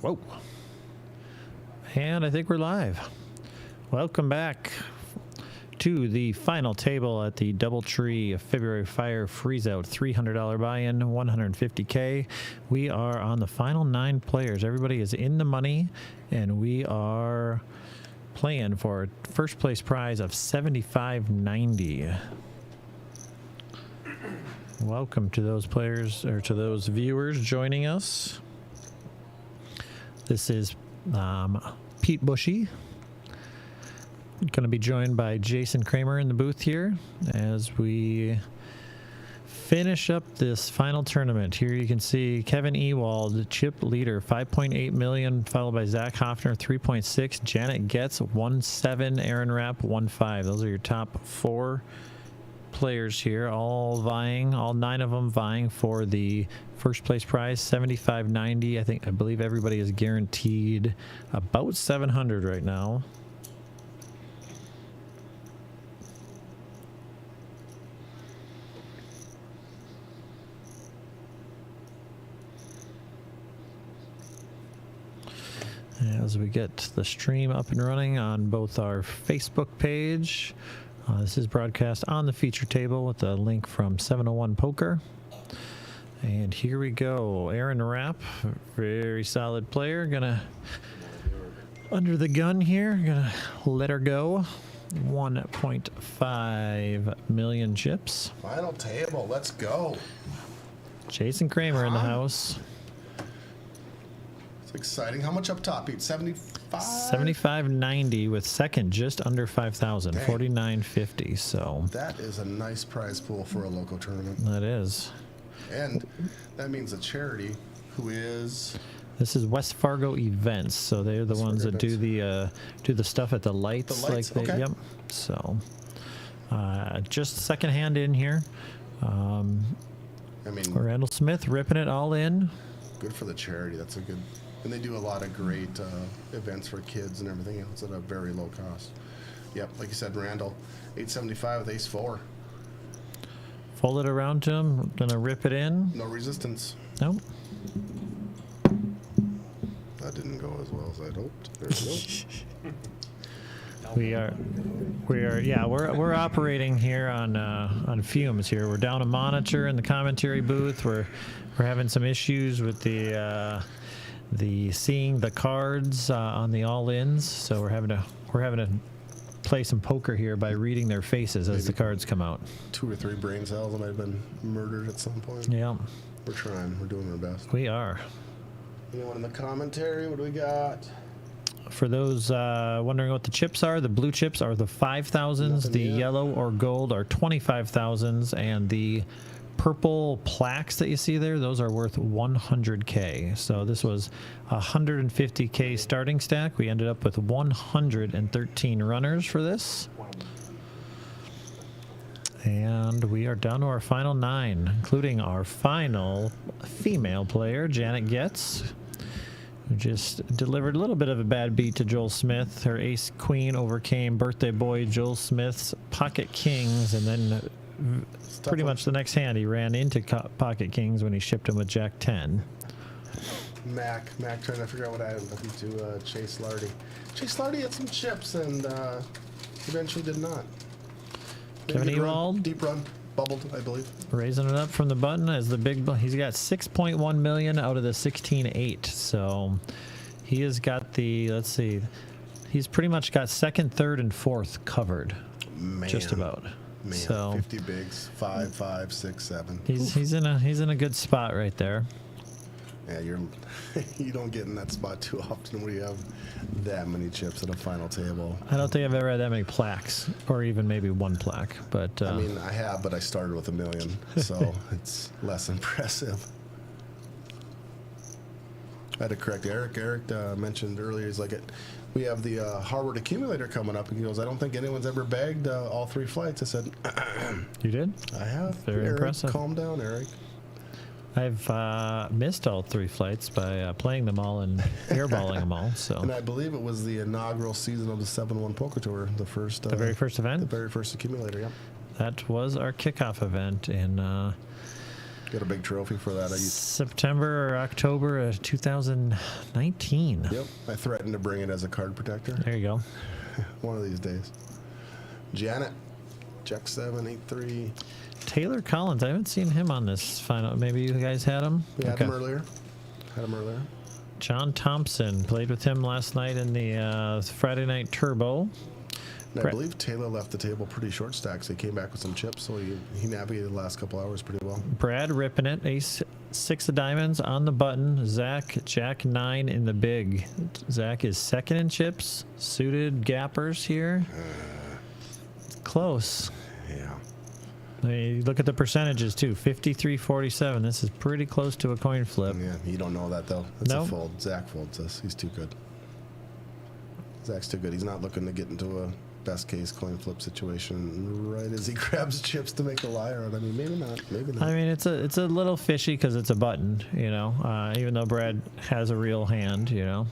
Whoa. And I think we're live. Welcome back to the final table at the Doubletree February Fire Freezeout. $300 buy-in, $150K. We are on the final 9 players. Everybody is in the money, and we are playing for a first place prize of $75.90. Welcome to those players, or to those viewers joining us. This is Pete Bushy. Going to be joined by Jason Kramer in the booth here as we finish up this final tournament. Here you can see Kevin Ewald, chip leader, 5.8 million, followed by Zach Hoffner, 3.6, Janet Getz, 1.7, Aaron Rapp, 1.5. Those are your top 4 players here, all 9 of them vying for the first place prize, $75.90. I believe everybody is guaranteed about $700 right now. As we get the stream up and running on both our Facebook page. This is broadcast on the feature table with a link from 701 Poker. And here we go. Aaron Rapp, very solid player. Gonna, under the gun here, gonna let her go. 1.5 million chips. Final table, let's go. Jason Kramer in the house. It's exciting. How much up top, Pete? 75? 75.90 with second just under 5,000, 49.50. So that is a nice prize pool for a local tournament. That is. And that means a charity who is... This is West Fargo Events, so they're the ones that do the stuff at the lights. The lights, like they, okay. Yep. So just second hand in here. I mean, Randall Smith ripping it all in. Good for the charity. That's a good... And they do a lot of great events for kids and everything else at a very low cost. Yep, like you said, Randall, 875 with ace 4. Fold it around to him. Gonna rip it in. No resistance. Nope. That didn't go as well as I'd hoped. There we go. We're operating here on fumes here. We're down a monitor in the commentary booth. We're having some issues with the seeing the cards on the all-ins, so we're having to play some poker here by reading their faces as the cards come out. 2 or 3 brain cells that might have been murdered at some point. Yeah, we're trying. We're doing our best. we are. Anyone in the commentary? What do we got? For those wondering what the chips are, the blue chips are the 5,000s, the yellow or gold are 25,000s, and the purple plaques that you see there, those are worth 100K. So this was a 150K starting stack. We ended up with 113 runners for this. And we are down to our final 9, including our final female player, Janet Getz, who just delivered a little bit of a bad beat to Joel Smith. Her ace queen overcame birthday boy Joel Smith's pocket kings, and then pretty much the next hand he ran into pocket kings when he shipped him with Jack 10. Mac trying to figure out what I had looking to Chase Lardy. Chase Lardy had some chips and eventually did not. Kevin Ewald, deep run, bubbled, I believe. Raising it up from the button as the big. He's got 6.1 million out of the 16.8. So he has got the. Let's see, he's pretty much got second, third, and fourth covered. Man. Just about. Man, so 50 bigs, 5, 5, 6, 7. He's in a good spot right there. Yeah, you don't get in that spot too often when you have that many chips at a final table. I don't think I've ever had that many plaques, or even maybe 1 plaque. But I mean, I have, but I started with 1 million, so it's less impressive. I had to correct Eric. Eric mentioned earlier, he's like, we have the Harvard accumulator coming up, and he goes, I don't think anyone's ever bagged all 3 flights. I said, you did? I have. Very Eric, impressive. Calm down, Eric. I've missed all 3 flights by playing them all and airballing them all. So. And I believe it was the inaugural season of the 7-1 Poker Tour, the very first event? The very first accumulator, yeah. That was our kickoff event in Got a big trophy for that. September or October of 2019. Yep. I threatened to bring it as a card protector. There you go. One of these days. Janet, Jack 783. Taylor Collins. I haven't seen him on this final. Maybe you guys had him? We had him earlier. John Thompson. Played with him last night in the Friday Night Turbo. And I believe Taylor left the table pretty short stack, so he came back with some chips, so he navigated the last couple hours pretty well. Brad ripping it. Ace 6 of diamonds on the button. Zach, Jack 9 in the big. Zach is second in chips. Suited gappers here. Close. Yeah. I mean, look at the percentages, too. 53-47. This is pretty close to a coin flip. Yeah, you don't know that, though. It's No. a fold. Zach folds this. He's too good. Zach's too good. He's not looking to get into a best-case coin flip situation right as he grabs chips to make a liar out. I mean, maybe not. Maybe not. I mean, it's a little fishy because it's a button, you know, even though Brad has a real hand, you know.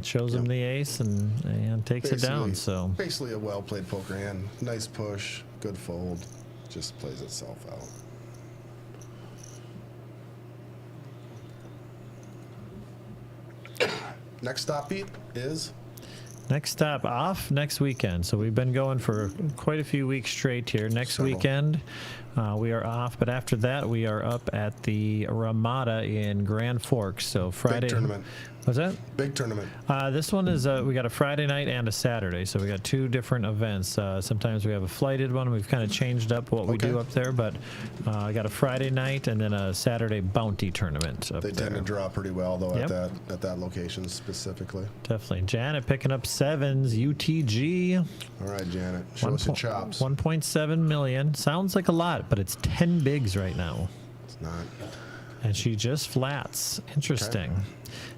Shows him the ace and takes it down. So basically a well-played poker hand. Nice push, good fold. Just plays itself out. Next stop beat is next stop off next weekend. So we've been going for quite a few weeks straight here. Next weekend we are off, but after that we are up at the Ramada in Grand Forks. So Friday. Big tournament. What's that? Big tournament. This one is we got a Friday night and a Saturday, so we got two different events. Sometimes we have a flighted one. We've kind of changed up what we do up there, but I got a Friday night and then a Saturday bounty tournament up They there. tend to draw pretty well though at that location specifically. Definitely. Janet picking up sevens, UTG. All right, Janet, show us your chops. 1.7 million. Sounds like a lot, but it's 10 bigs right now. It's not. And she just flats. Interesting.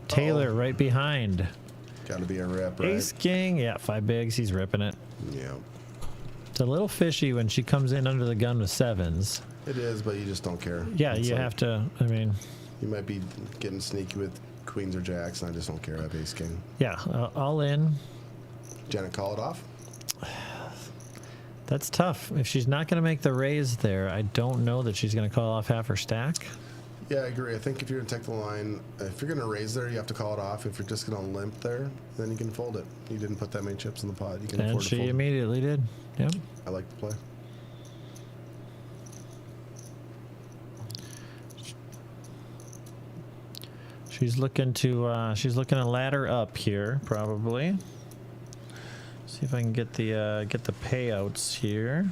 Taylor right behind. Got to be a rip, right? Ace King. Yeah, 5 bigs. He's ripping it. Yeah. It's a little fishy when she comes in under the gun with sevens. It is, but you just don't care. Yeah, It's you like, have to. I mean, you might be getting sneaky with queens or jacks, and I just don't care. I have ace king. yeah, all in. Janet, call it off. That's tough. If she's not going to make the raise there, I don't know that she's going to call off half her stack. Yeah, I agree. I think if you're going to take the line, if you're going to raise there, you have to call it off. If you're just going to limp there, then you can fold it. You didn't put that many chips in the pot. You can And afford to she fold. immediately did. Yep. I like the play. She's looking to ladder up here, probably. See if I can get the payouts here.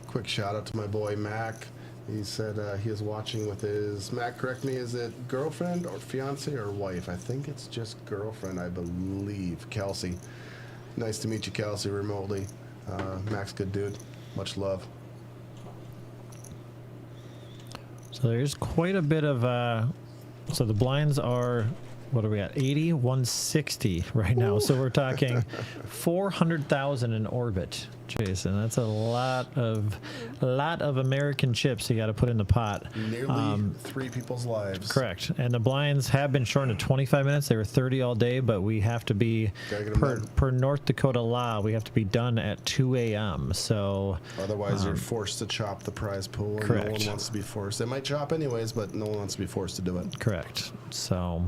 Quick shout out to my boy Mac. He said he is watching with his, Mac, correct me, is it girlfriend or fiance or wife? I think it's just girlfriend, I believe. Kelsey. Nice to meet you, Kelsey, remotely. Mac's good dude. Much love. So there's quite a bit of so the blinds are, what are we at, 80, 160 right now. So we're talking 400,000 in orbit, Jason. That's a lot of American chips you got to put in the pot. Nearly 3 people's lives. Correct. And the blinds have been shortened to 25 minutes. They were 30 all day, but we have to be, Gotta get 'em done. per North Dakota law, we have to be done at 2 a.m. So Otherwise, you're forced to chop the prize pool, and correct. no one wants to be forced. They might chop anyways, but no one wants to be forced to do it. correct. So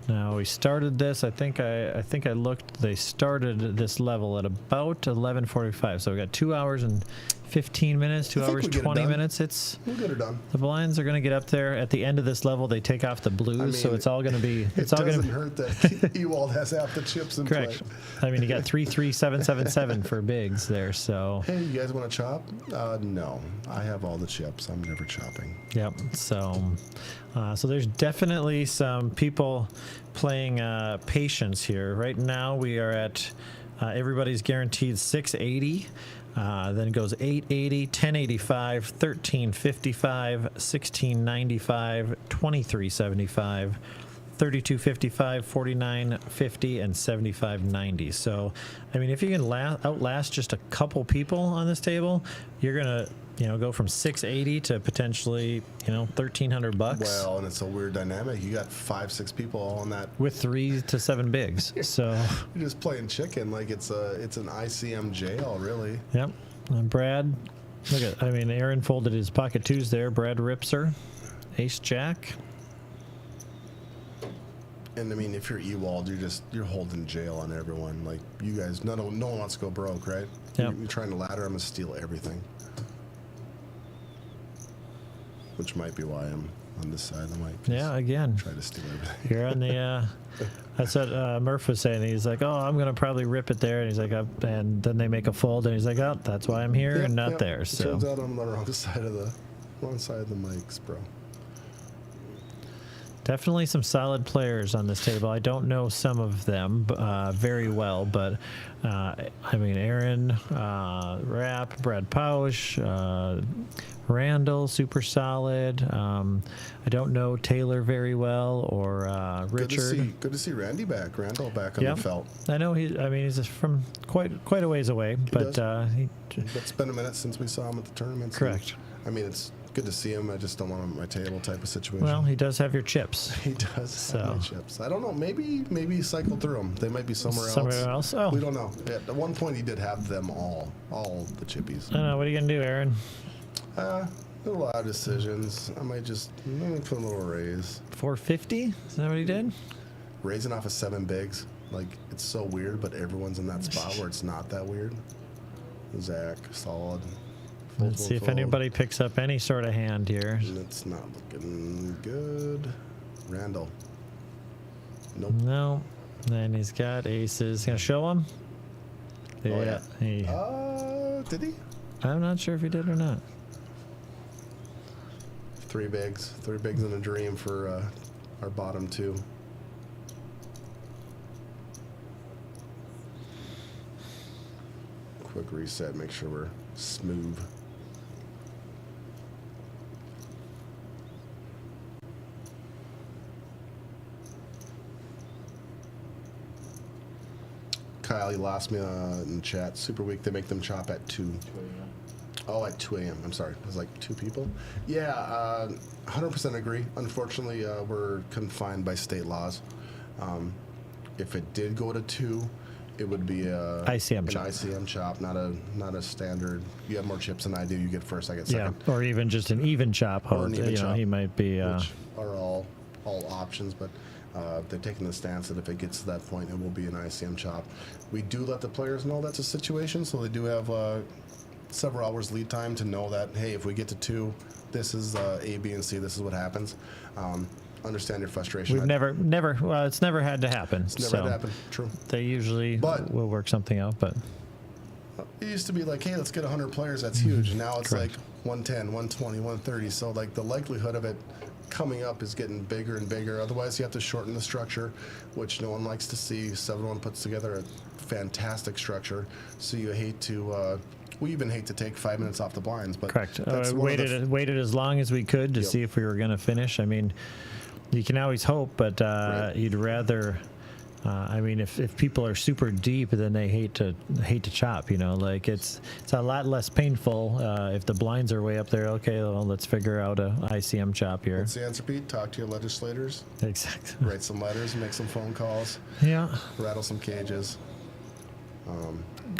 now we started this. I think I looked. They started this level at about 11:45. So we got 2 hours and 15 minutes. 2 I think hours we get it 20 done. minutes. It's We'll get her done. the blinds are going to get up there at the end of this level. They take off the blues, so mean, it's all going to be. It It's all going doesn't to hurt that Ewald has half the chips in correct. play. I mean, you got 33777 for bigs there. So Hey, you guys want to chop? No. I have all the chips. I'm never chopping. yep. So there's definitely some people playing patience here. Right now we are at everybody's guaranteed 680. Then it goes 880, 1085, 1355, 1695, 2375, 3255, 4950, and 7590. So, I mean, if you can outlast just a couple people on this table, you're gonna, go from 680 to potentially, $1,300 bucks. Well, and it's a weird dynamic. You got 5-6 people all on that. With 3 to 7 bigs. So, You're just playing chicken like it's an ICM jail, really. yep. And Brad Look at, I mean, Aaron folded his pocket twos there. Brad rips her. Ace Jack. And I mean, if you're Ewald, you're holding jail on everyone. Like you guys, no one wants to go broke, right? Yep. You're trying to ladder them and steal everything. Which might be why I'm on this side of the mic. Yeah, again. Try to steal everything. You're on the, that's what Murph was saying. He's like, oh, I'm going to probably rip it there. And he's like, and then they make a fold. And he's like, oh, that's why I'm here and not there. It So turns out I'm on the wrong side of the mics, bro. definitely some solid players on this table. I don't know some of them very well, but I mean, Aaron, Rapp, Brad Pausch, Randall, super solid. I don't know Taylor very well, or Richard. Good to see Randy back. Randall back on Yep. the felt. I know he's from quite a ways away, but It's been a minute since we saw him at the tournament. Correct. I mean, it's good to see him. I just don't want him at my table type of situation. well, he does have your chips. He does have my chips. I don't know. Maybe he cycled through them. They might be somewhere else. Somewhere else? Oh. We don't know. At one point, he did have them all the chippies. I don't know. What are you gonna do, Aaron? A lot of decisions. I might put a little raise. 450? Is that what he did? Raising off of 7 bigs. Like, it's so weird, but everyone's in that spot where it's not that weird. Zach, solid. Let's see if anybody picks up any sort of hand here. It's not looking good. Randall. Nope. No. Then he's got aces. Gonna show him? Oh, yeah. Did he? I'm not sure if he did or not. 3 bigs. 3 bigs in a dream for our bottom 2. Quick reset. Make sure we're smooth. Kyle, he lost me in the chat. Super weak. They make them chop at 2. Oh, at 2 a.m. I'm sorry. It was like 2 people. Yeah, 100% agree. Unfortunately, we're confined by state laws. If it did go to 2, it would be an ICM chop, not a standard. You have more chips than I do. You get first, I get second. Yeah, or even just an even chop. Or an even chop, he might be. Which are all options, but they're taking the stance that if it gets to that point, it will be an ICM chop. We do let the players know that's a situation, so they do have several hours lead time to know that, hey, if we get to 2, this is A, B, and C. This is what happens. Understand your frustration. We've never. Well, it's never had to happen. It's never had to happen. True. They usually will work something out, but it used to be like, hey, let's get 100 players. That's huge. And now it's Correct. like 110, 120, 130. So like the likelihood of it coming up is getting bigger and bigger. Otherwise, you have to shorten the structure, which no one likes to see. 7-1 puts together a fantastic structure. So you hate to. We even hate to take 5 minutes off the blinds, but correct. That's Waited as long as we could to see if we were going to finish. I mean, you can always hope, but you'd rather. I mean, if people are super deep, then they hate to chop. Like it's a lot less painful if the blinds are way up there. Okay, well, let's figure out a ICM chop here. What's the answer, Pete? Talk to your legislators. Exactly. Write some letters, make some phone calls. Yeah. Rattle some cages.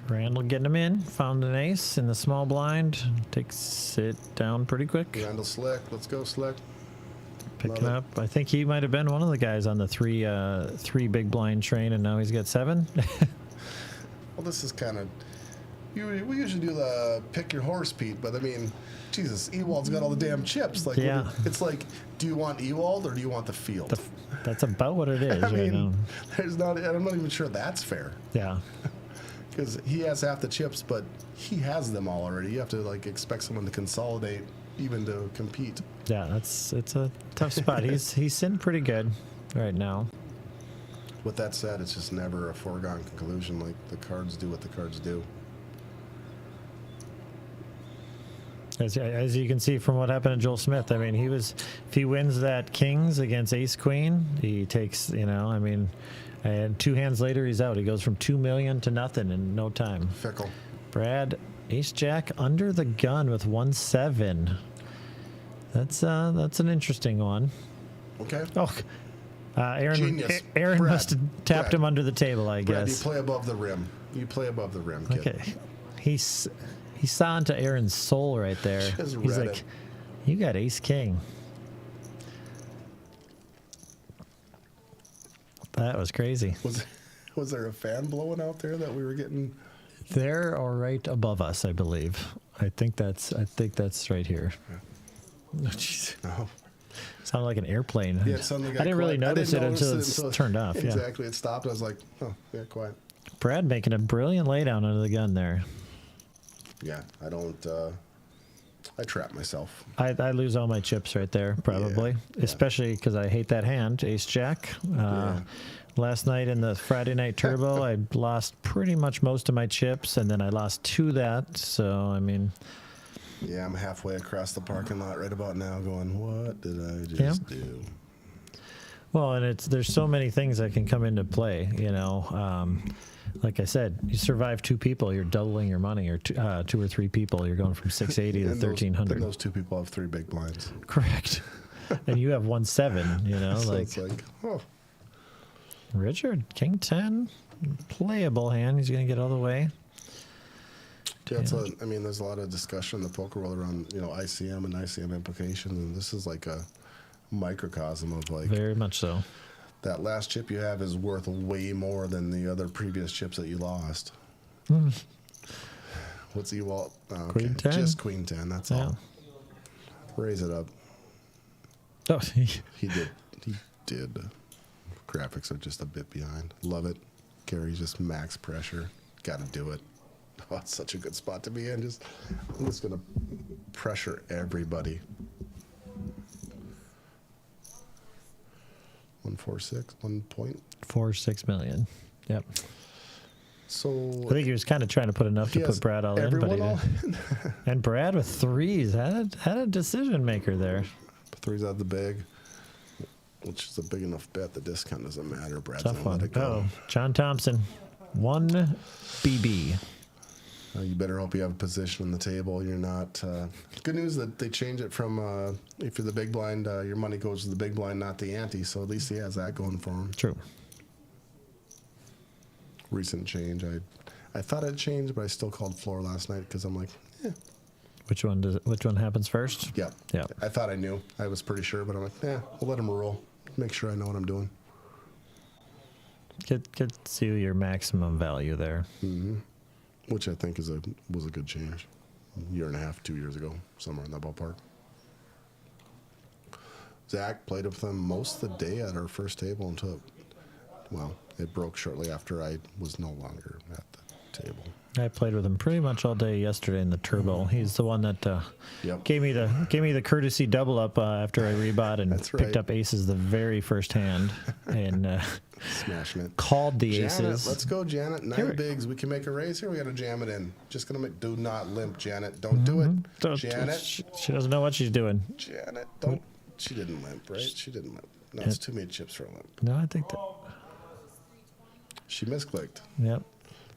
Randall getting him in. Found an ace in the small blind. Takes it down pretty quick. Randall Slick. Let's go, Slick. Picking up. I think he might have been one of the guys on the three big blind train, and now he's got 7. Well, this is kind of. We usually do the pick your horse, Pete, but I mean, Jesus, Ewald's got all the damn chips. Like, yeah. It's like, do you want Ewald or do you want the field? That's about what it is. I mean, right now. I'm not even sure that's fair. Yeah. Because he has half the chips, but he has them all already. You have to like expect someone to consolidate even to compete. Yeah, it's a tough spot. He's sitting pretty good right now. With that said, it's just never a foregone conclusion. Like the cards do what the cards do. As you can see from what happened to Joel Smith, I mean, if he wins that Kings against Ace Queen, he takes, I mean, and 2 hands later he's out. He goes from 2 million to nothing in no time. Fickle. Brad, Ace Jack under the gun with 1-7. That's an interesting one. Okay. Oh, Aaron. Genius. Aaron Brad, must have tapped him under the table, I Brad, guess. You play above the rim. You play above the rim, kid. Okay. He He saw into Aaron's soul right there. Just He's read like, it. you got ace king. That was crazy. Was there a fan blowing out there that we were getting? They're all right above us, I believe. I think that's right here. Oh, jeez. No. Sounded like an airplane. Yeah, it suddenly got I didn't really quiet. notice it until it's turned off. Yeah. Exactly. It stopped. I was like, oh, yeah, quiet. Brad making a brilliant laydown under the gun there. Yeah, I don't. I trap myself. I lose all my chips right there, probably. Yeah. Especially because I hate that hand, ace jack. Last night in the Friday night turbo, I lost pretty much most of my chips, and then I lost to that. So, I mean. Yeah, I'm halfway across the parking lot right about now going, what did I just do? Well, and there's so many things that can come into play, you know. Like I said, you survive two people, you're doubling your money, or two or three people, you're going from 680 to 1300. And those two people have 3 big blinds. Correct. And you have 1-7, you know. So like, it's like, oh. Richard, King 10, playable hand. He's going to get all the way. Yeah, I mean, there's a lot of discussion in the poker world around, you know, ICM and ICM implications, and this is like a microcosm of like. Very much so. That last chip you have is worth way more than the other previous chips that you lost. What's Ewalt? Oh, okay. Queen 10. Just Queen 10, that's all. Raise it up. Oh, He did. Graphics are just a bit behind. Love it. Gary's just max pressure. Got to do it. Oh, it's such a good spot to be in. I'm just going to pressure everybody. 146, 1.46 million. Yep. So I think he was kind of trying to put enough to put Brad all in, but he didn't. And Brad with threes had a decision maker there. 3's out the bag, which is a big enough bet. The discount doesn't matter. Brad's Tough gonna one. let it go. Oh, John Thompson, 1 BB. You better hope you have a position on the table. You're not. Good news that they change it from if you're the big blind, your money goes to the big blind, not the ante. So at least he has that going for him. True. Recent change. I thought it changed, but I still called floor last night because I'm like, Which one happens first? Yeah. Yeah. I thought I knew. I was pretty sure, but I'm like, we'll let him roll. Make sure I know what I'm doing. Get to your maximum value there. Mm-hmm. Which I think was a good change. A year and a half, 2 years ago, somewhere in that ballpark. Zach played with them most of the day at our first table until, it broke shortly after I was no longer at the table. I played with him pretty much all day yesterday in the turbo. He's the one that gave me the courtesy double up after I rebought and picked up aces the very first hand and smashing it. Called the Janet, aces. Let's go, Janet. 9 bigs. We can make a raise here. We got to jam it in. Just gonna do not limp, Janet. Don't do it, Janet. She doesn't know what she's doing. Janet, don't. She didn't limp, right? She didn't limp. No, it's too many chips for a limp. No, I think that. She misclicked. Yep.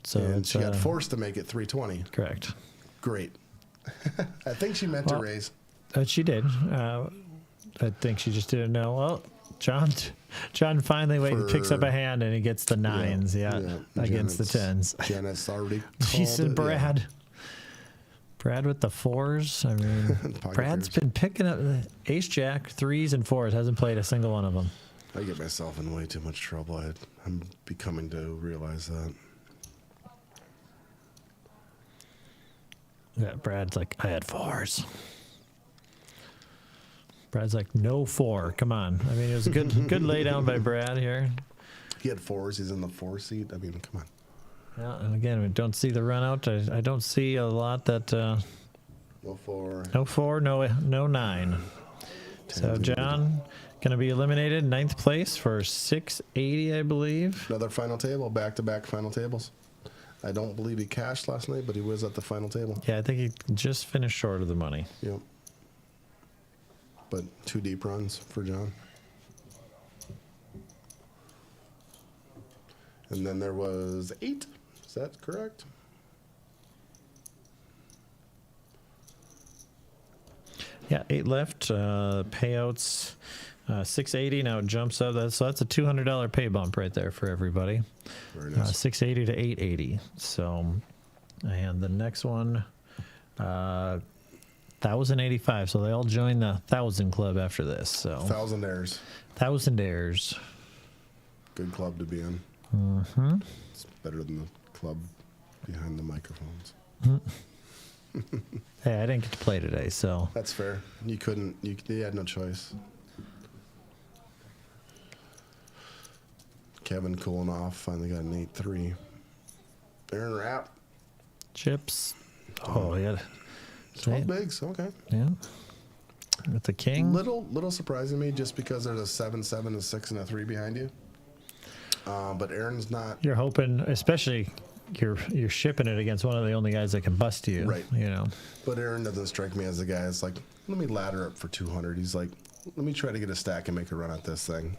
So and she got forced to make it 320. Correct. Great. I think she meant to raise. She did. I think she just didn't know. Well, John finally picks up a hand and he gets the 9s. Yeah, against the 10s. Janet's already. She said, Brad. Yeah. Brad with the 4s. I mean, Brad's been picking up ace jack, 3s, and 4s. Hasn't played a single one of them. I get myself in way too much trouble. I'm becoming to realize that. Yeah, Brad's like, I had 4s. Brad's like, no 4. Come on. I mean, it was a good lay down by Brad here. He had 4s. He's in the 4 seat. I mean, come on. Yeah, and again, we don't see the run out. I don't see a lot that. No 4. No 4. No 9. So John going to be eliminated, 9th place for 680, I believe. Another final table, back-to-back final tables. I don't believe he cashed last night, but he was at the final table. Yeah, I think he just finished short of the money. Yep. But 2 deep runs for John. And then there was 8. Is that correct? Yeah, 8 left. Payouts 680 now it jumps up. So that's a $200 pay bump right there for everybody. Very nice. 680 to 880. So, and the next one 1,085. So they all join the 1,000 club after this. So Thousandaires. Thousandaires. Good club to be in. It's better than the club behind the microphones. Hey, I didn't get to play today, so That's fair. You couldn't. You had no choice. Kevin cooling off. Finally got an 8-3. Aaron Rapp. chips. Oh, yeah. 12 bigs. Okay. Yeah. With the king. Little surprising me just because there's a 7-7, a 6, and a 3 behind you. But Aaron's not. You're hoping, especially you're shipping it against one of the only guys that can bust you. Right. You know. But Aaron doesn't strike me as the guy that's like, let me ladder up for 200. He's like, let me try to get a stack and make a run at this thing.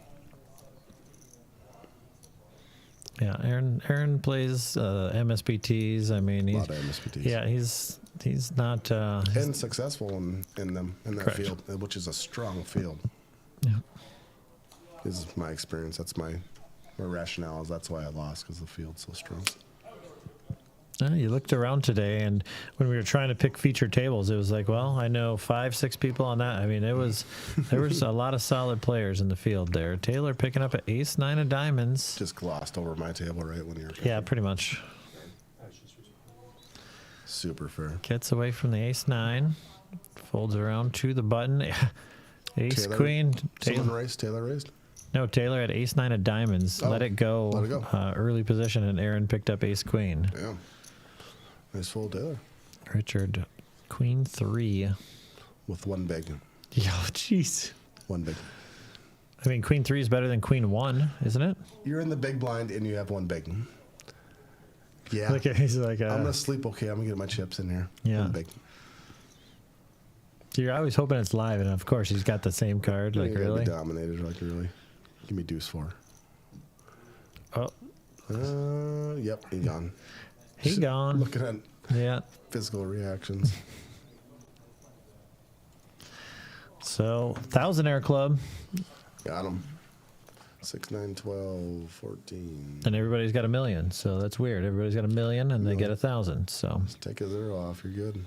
Yeah, Aaron plays MSBTs. I mean, A he's lot of MSPTs. yeah, he's not And successful in that Correct. field, which is a strong field. yeah. This is my experience. That's my rationale. Is that's why I lost, because the field's so strong. You looked around today, and when we were trying to pick featured tables, it was like, well, I know 5-6 people on that. I mean, there was a lot of solid players in the field there. Taylor picking up an ace-9 of diamonds. Just glossed over my table right when you were picking. Yeah, pretty much. Super fair. Gets away from the ace-9, folds around to the button. Ace Taylor- queen. Someone raised. Taylor raised. No, Taylor had ace-9 of diamonds. Oh, let it go. let it go. Early position, and Aaron picked up ace queen. Damn. Nice full Taylor. Richard, queen 3. With one big. Yo, jeez. One big. I mean, queen 3 is better than queen 1, isn't it? You're in the big blind and you have one big. Yeah. Look at he's like, I'm gonna sleep okay. I'm gonna get my chips in here. Yeah. One big. you're always hoping it's live, and of course he's got the same card. Like, You gotta be really? dominated. Like, really. Give me deuce 4. Oh, Yep. He gone. he gone. Looking at Yeah. physical reactions. So, Thousandaire Club, Got him. 6, 9, 12, 14. and everybody's got $1 million. So that's weird. Everybody's got $1 million, and they get 1,000. So, Take a 0 off. You're good.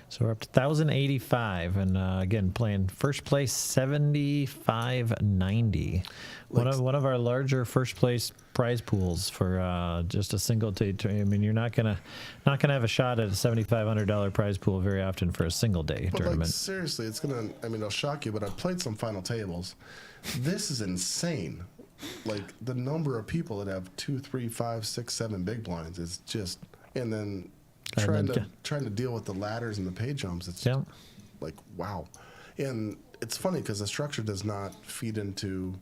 so we're up to 1,085, and again playing first place 75.90. One of our larger first place prize pools for just a single day. I mean, you're not gonna have a shot at a $7,500 prize pool very often for a single day But tournament. like, seriously, it's gonna. I mean, it'll shock you. But I've played some final tables. This is insane. Like the number of people that have 2, 3, 5, 6, 7 big blinds is just. And then trying to deal with the ladders and the pay jumps. It's Yeah. like wow. And it's funny because the structure does not feed into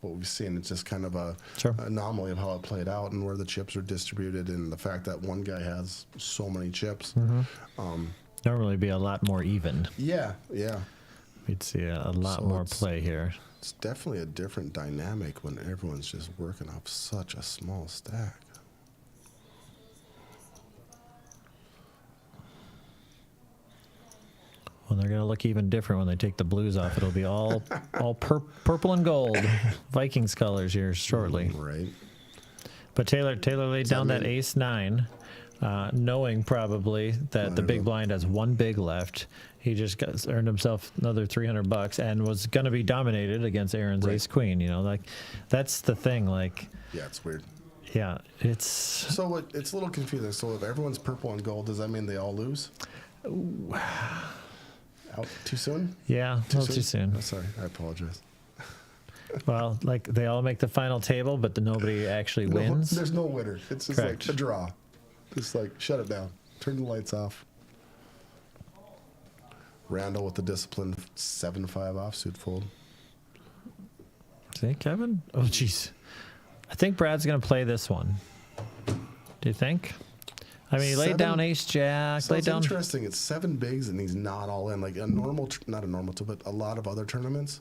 what we've seen. It's just kind of a Sure. anomaly of how it played out and where the chips are distributed, and the fact that one guy has so many chips. Normally be a lot more even. Yeah. We'd see a lot So more it's- play here. It's definitely a different dynamic when everyone's just working off such a small stack. Well, they're gonna look even different when they take the blues off. It'll be all purple and gold, Vikings colors here shortly. Right. But Taylor laid down that mean- ace-9, knowing probably that the big blind has one big left. He just earned himself another $300 and was going to be dominated against Aaron's Right. ace-queen. You know, like that's the thing. Like, Yeah, it's weird. yeah, it's So it's a little confusing. So if everyone's purple and gold, does that mean they all lose? Out too soon? yeah, a little too soon. Oh, sorry, I apologize. Well, like they all make the final table, but nobody actually No, wins. there's no winner. It's just Correct. like a draw. Just like shut it down. Turn the lights off. Randall with the disciplined 7-5 offsuit fold. See, Kevin? Oh, jeez. I think Brad's going to play this one. Do you think? I mean, he laid down 7 ace-jack, So laid it's down... interesting. It's 7 bigs and he's not all in. Like a normal, not a normal, but a lot of other tournaments.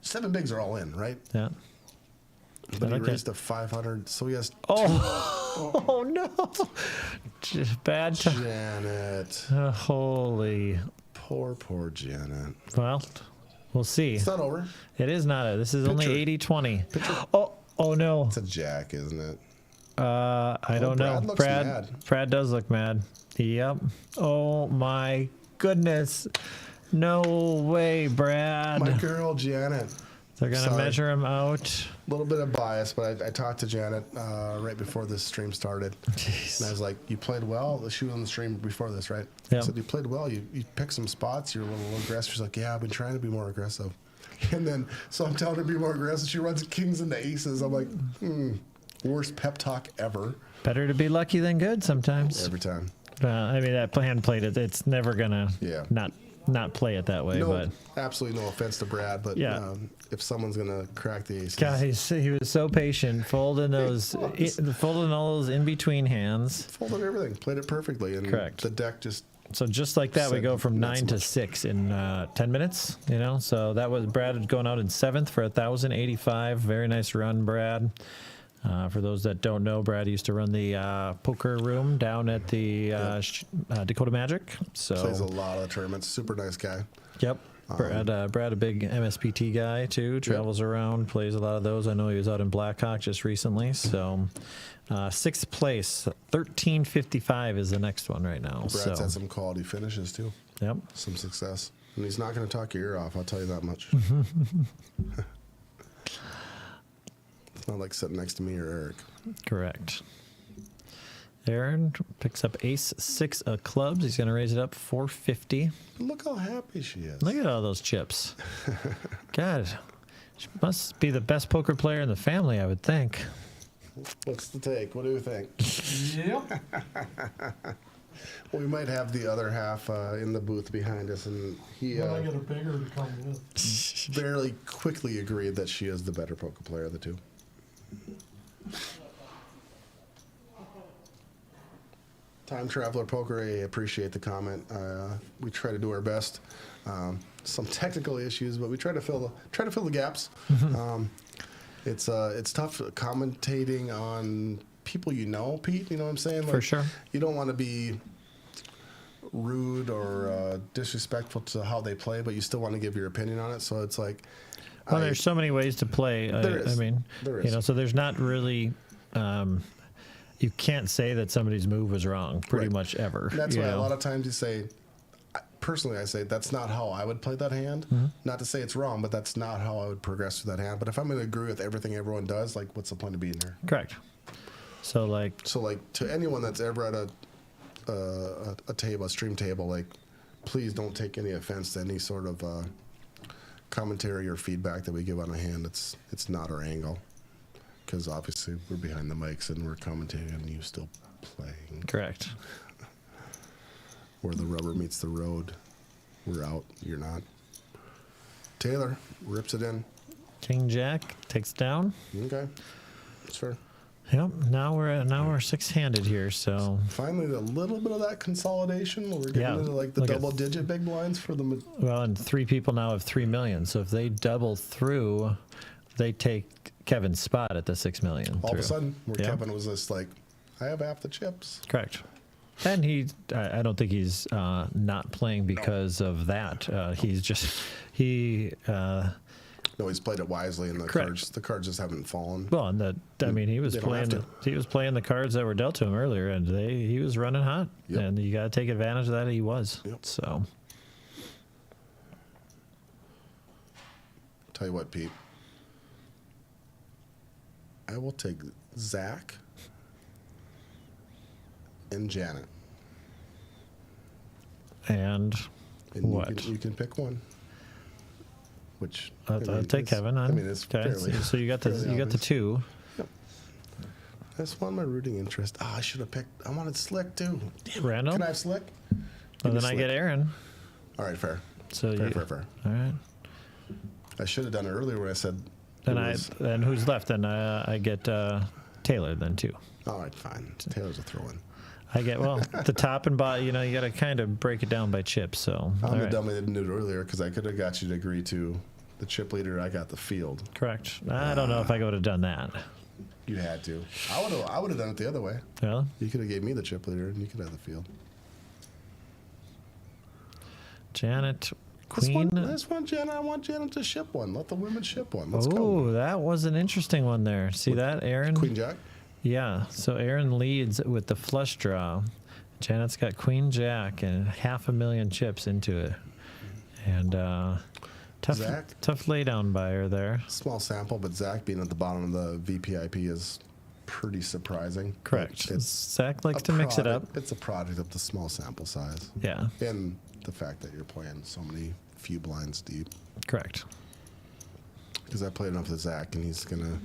7 bigs are all in, right? Yeah. But he like raised to 500, so he has Oh no! Just bad time. Janet. Holy. Poor Janet. Well, we'll see. It's not over. It is not. This is only Picture. 80-20. Picture. Oh no. It's a jack, isn't it? I don't know. Brad looks mad. Brad does look mad. Yep. Oh my goodness. No way, Brad. My girl, Janet. They're going to measure him out. A little bit of bias, but I talked to Janet right before this stream started. Jeez. And I was like, you played well. She was on the stream before this, right? Yep. I said, you played well. You picked some spots. You're a little aggressive. She's like, yeah, I've been trying to be more aggressive. And then, so I'm telling her to be more aggressive. She runs kings into aces. I'm like, worst pep talk ever. Better to be lucky than good sometimes. Every time. I mean, that hand played it. It's never going to not play it that way. No, but absolutely no offense to Brad, but yeah. If someone's going to crack the aces. Guys, he was so patient, folding all those in-between hands. Folded everything, played it perfectly. And correct. The deck just... So just like that, we go from 9 to 6 in 10 minutes, you know? So that was Brad going out in 7th for 1,085. Very nice run, Brad. For those that don't know, Brad used to run the poker room down at the Dakota Magic. So plays a lot of tournaments. Super nice guy. Yep. Brad, a big MSPT guy too. Travels around, plays a lot of those. I know he was out in Blackhawk just recently. So 6th place, 1355 is the next one right now. Brad's had some quality finishes too. Yep. Some success. And he's not going to talk your ear off, I'll tell you that much. It's not like sitting next to me or Eric. Correct. Aaron picks up ace 6 of clubs. He's going to raise it up 450. Look how happy she is. Look at all those chips. God, she must be the best poker player in the family, I would think. What's the take? What do you think? Yep. Well, we might have the other half in the booth behind us, and he When I get a bigger to come with. very quickly agreed that she is the better poker player of the two. Time Traveler Poker, I appreciate the comment. We try to do our best. Some technical issues, but we try to fill the gaps. It's tough commentating on people you know, Pete. You know what I'm saying? Like, For sure. You don't want to be rude or disrespectful to how they play, but you still want to give your opinion on it. So it's like, well, there's so many ways to play. There is. I mean, There is. you know, so there's not really. You can't say that somebody's move was wrong pretty Right. much ever. And that's you why know? a lot of times you say, personally, I say that's not how I would play that hand. Not to say it's wrong, but that's not how I would progress through that hand. But if I'm going to agree with everything everyone does, like, what's the point of being here? Correct. So like To anyone that's ever at a table, a stream table, like, please don't take any offense to any sort of commentary or feedback that we give on a hand. It's not our angle, because obviously we're behind the mics and we're commentating and you still playing. correct. Where the rubber meets the road, we're out, you're not. Taylor rips it in. King Jack takes down. Okay, that's fair. Yep. Now we're 6-handed here. So Finally, a little bit of that consolidation where we're getting Yeah, into like the look at- double-digit big blinds for the. well, and 3 people now have 3 million. So if they double through, they take Kevin's spot at the 6 million. All of a through. sudden, where Yeah. Kevin was just like, I have half the chips. Correct. And I don't think he's not playing because of that. No, he's played it wisely, and Correct. the cards just haven't fallen. Well, and he was They don't have playing the cards that were dealt to him earlier, and he was running hot, Yep. and you got to take advantage of that. He was. Yep. So Tell you what, Pete, I will take Zach and Janet. and And what? You can pick one. Which I'll take it's- Kevin on. I mean, it's okay. fairly, So you got the fairly obvious. 2. That's one of my rooting interest. I should have picked. I wanted Slick too. Damn it. Randall? Can I have Slick? Well, Give me then I Slick. get Aaron. All right, fair. So Fair. All right. I should have done it earlier when I said. Then who's left? Then I get Taylor then too. All right, fine. Taylor's a throw-in. I get the top and bottom. You know, you got to kind of break it down by chips. So I'm all the right. dummy that didn't do it earlier because I could have got you to agree to the chip leader. I got the field. Correct. I don't know if I would have done that. You had to. I would have done it the other way. Well, You could have gave me the chip leader and you could have the field. Janet, Queen. This one, Janet. I want Janet to ship one. Let the women ship one. Let's go. Oh, that was an interesting one there. See that, Aaron? Queen Jack. Yeah, so Aaron leads with the flush draw. Janet's got Queen Jack and 500,000 chips into it. And tough laydown by her there. Small sample, but Zach being at the bottom of the VPIP is pretty surprising. Correct. It's Zach likes to mix it up. It's a product of the small sample size. Yeah. And the fact that you're playing so many few blinds deep. Correct. Because I played enough with Zach, and he's gonna.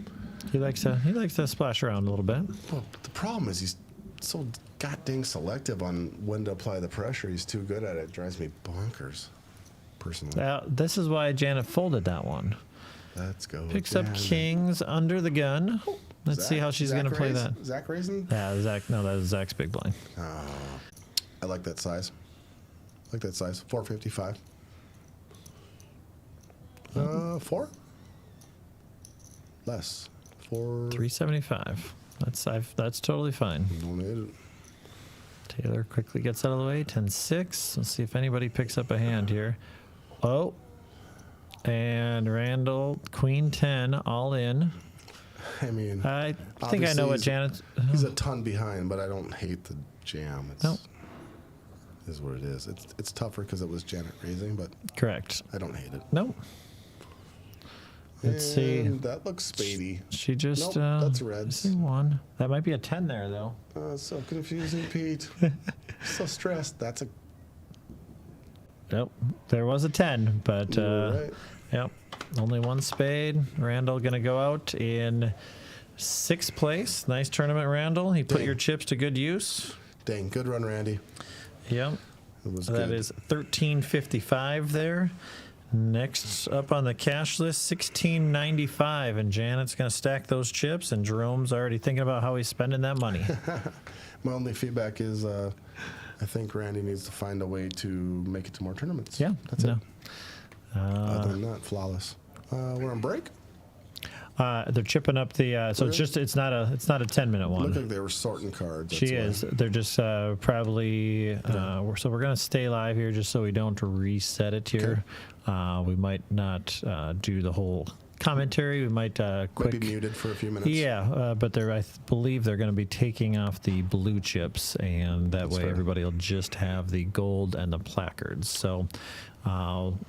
He likes to splash around a little bit. Well, the problem is he's so goddamn selective on when to apply the pressure. He's too good at it. It drives me bonkers, personally. This is why Janet folded that one. Let's go. Picks up kings under the gun. Let's see how she's going to play that. Zach raising? Yeah, Zach. No, that is Zach's big blind. I like that size. 455. 4? Less. 4. 375. That's totally fine. Don't need it. Taylor quickly gets out of the way. 10-6. Let's see if anybody picks up a hand here. Oh. And Randall, Queen 10, all in. I mean, I think I know what Janet. He's a ton behind, but I don't hate the jam. It's Nope. is what it is. It's tougher because it was Janet raising, but Correct. I don't hate it. Nope. Let's see. That looks spady. She just. Nope, that's reds. I see one. That might be a 10 there, though. So confusing, Pete. So stressed. That's a. Nope. There was a 10, but. Right. Yep. Only one spade. Randall going to go out in 6th place. Nice tournament, Randall. He put Dang. your chips to good use. Dang, good run, Randy. Yep. It was That good. is 1355 there. Next up on the cash list, 1695, and Janet's going to stack those chips, and Jerome's already thinking about how he's spending that money. My only feedback is I think Randy needs to find a way to make it to more tournaments. Yeah, That's no. it. Other than that, flawless. We're on break. They're chipping up the so Okay. it's not a 10-minute one. Looked like they were sorting cards. She that's is. why. They're just probably. So we're gonna stay live here just so we don't reset it here. We might not do the whole commentary. We might quick. Might be muted for a few minutes. Yeah, but I believe they're going to be taking off the blue chips, and that way fair. everybody will just have the gold and the placards. So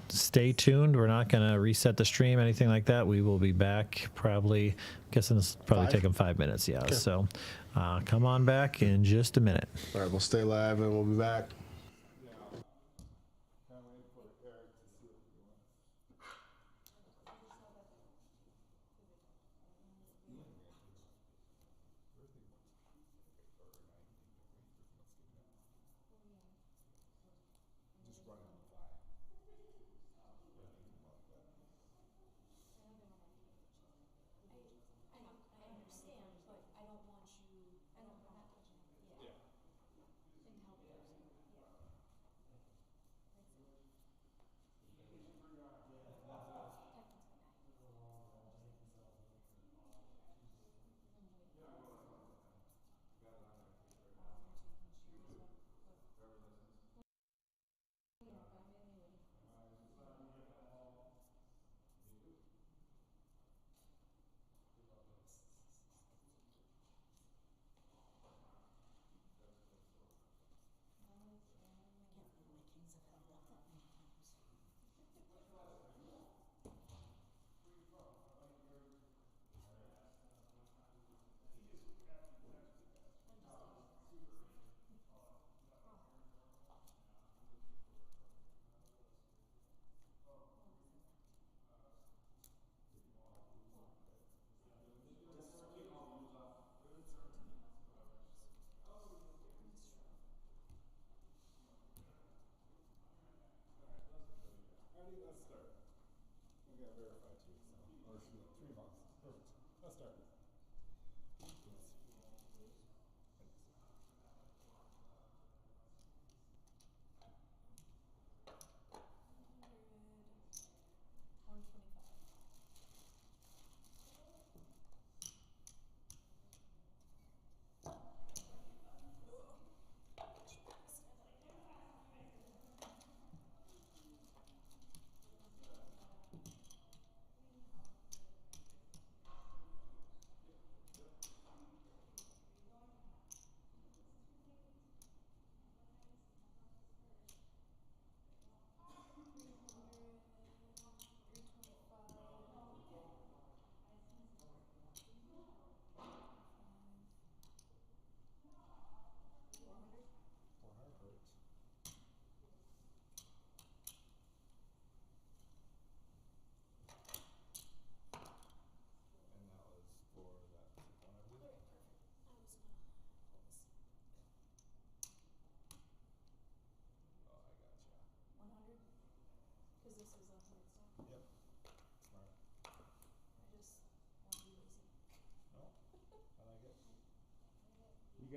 stay tuned. We're not going to reset the stream, anything like that. We will be back probably, guessing this will probably 5? take them 5 minutes. Yeah. Okay. So come on back in just a minute. All right, we'll stay live and we'll be back.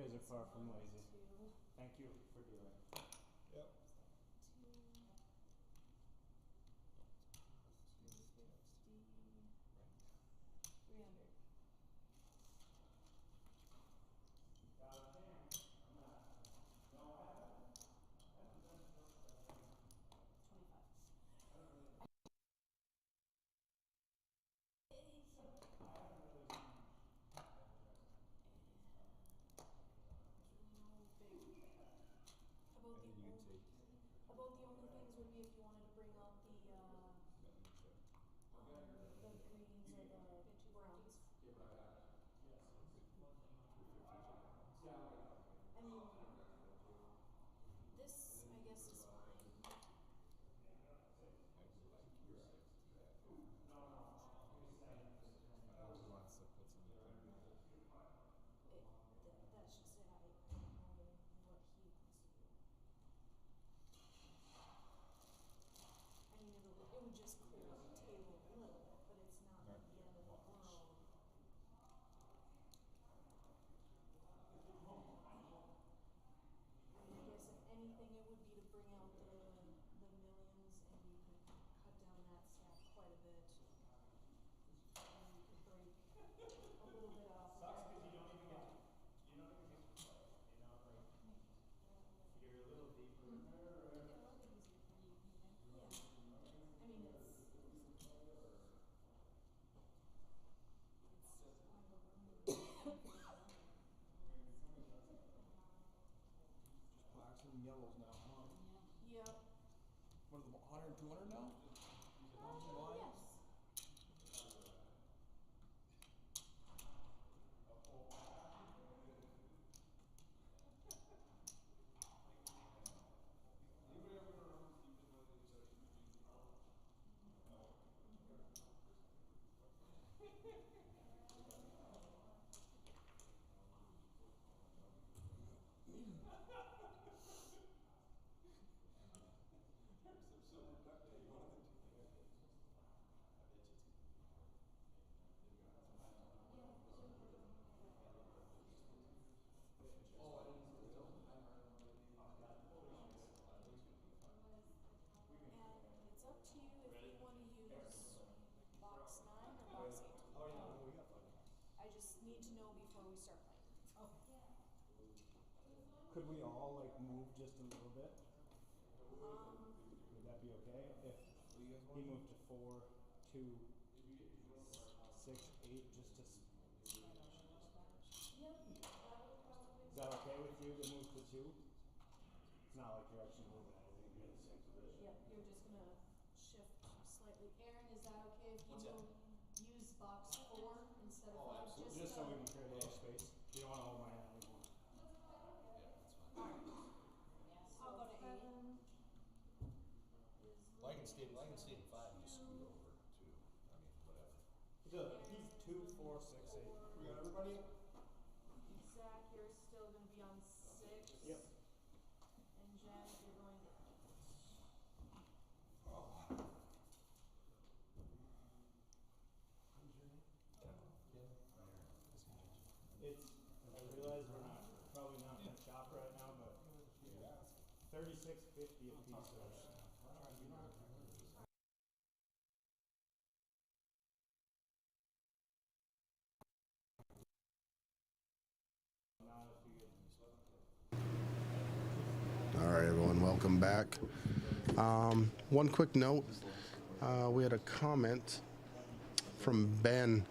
guys are far from lazy. Thank you for doing it. Yep. 300. About the only things would be if you wanted to bring out the greens or the browns. I mean, this I guess is fine. That's just it. I don't know what he wants to do. I mean, it would just clear up the table a little bit, but it's not like the end of the world. I mean, I guess if anything, it would be to bring out the millions, and you could cut down that stack quite a bit. And you could break a little bit off. Sucks because you don't even get to play, you know, like, you're a little deeper. Yeah. I mean, it's Blacks and yellows now, huh? Yep. What are the 100, 200 now? Yes. And it's up to you if you want to use box 9 or box 8. Oh yeah, no, we got fun. I just need to know before we start playing. Could we all like move just a little bit? Would that be okay? If he moved to 4, 2, 6, 8, just to. Yep, that would probably. Is that okay with you to move to 2? It's not like you're actually moving anything. You're in the same position. Yep, you're just gonna shift slightly. Aaron, is that okay if you use box 4 instead of 5? Just so we can create a little space. You don't want to hold my hand anymore. I'll go to 8. Well, I can stay in 5 and just scoot over too. I mean, whatever. He's 2, 4, 6, 8. We got everybody? Zach, you're still gonna be on 6. Yep. And Jen, you're going to 8. It's, I realize we're probably not in the shop right now, but $36.50 a piece. All right, everyone, welcome back. One quick note, we had a comment from Ben.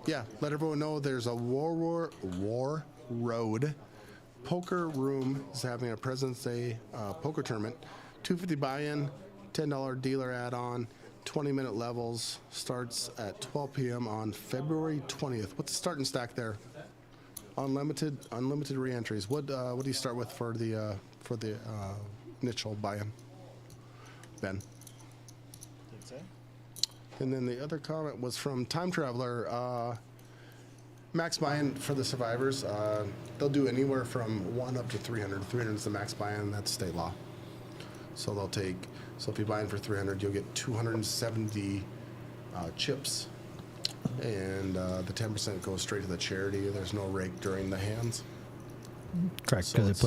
Yeah, let everyone know there's a War Road Poker Room is having a President's Day poker tournament. $250 buy-in, $10 dealer add-on, 20-minute levels. Starts at 12 p.m. on February 20th. What's the starting stack there? Unlimited re-entries. What do you start with for the initial buy-in, Ben? Did say? And then the other comment was from Time Traveler. Max buy-in for the survivors. They'll do anywhere from 1 up to 300. 300 is the max buy-in. That's state law. So they'll take. So if you buy in for 300, you'll get 270 chips, and the 10% goes straight to the charity. There's no rake during the hands. Correct, So because it it's-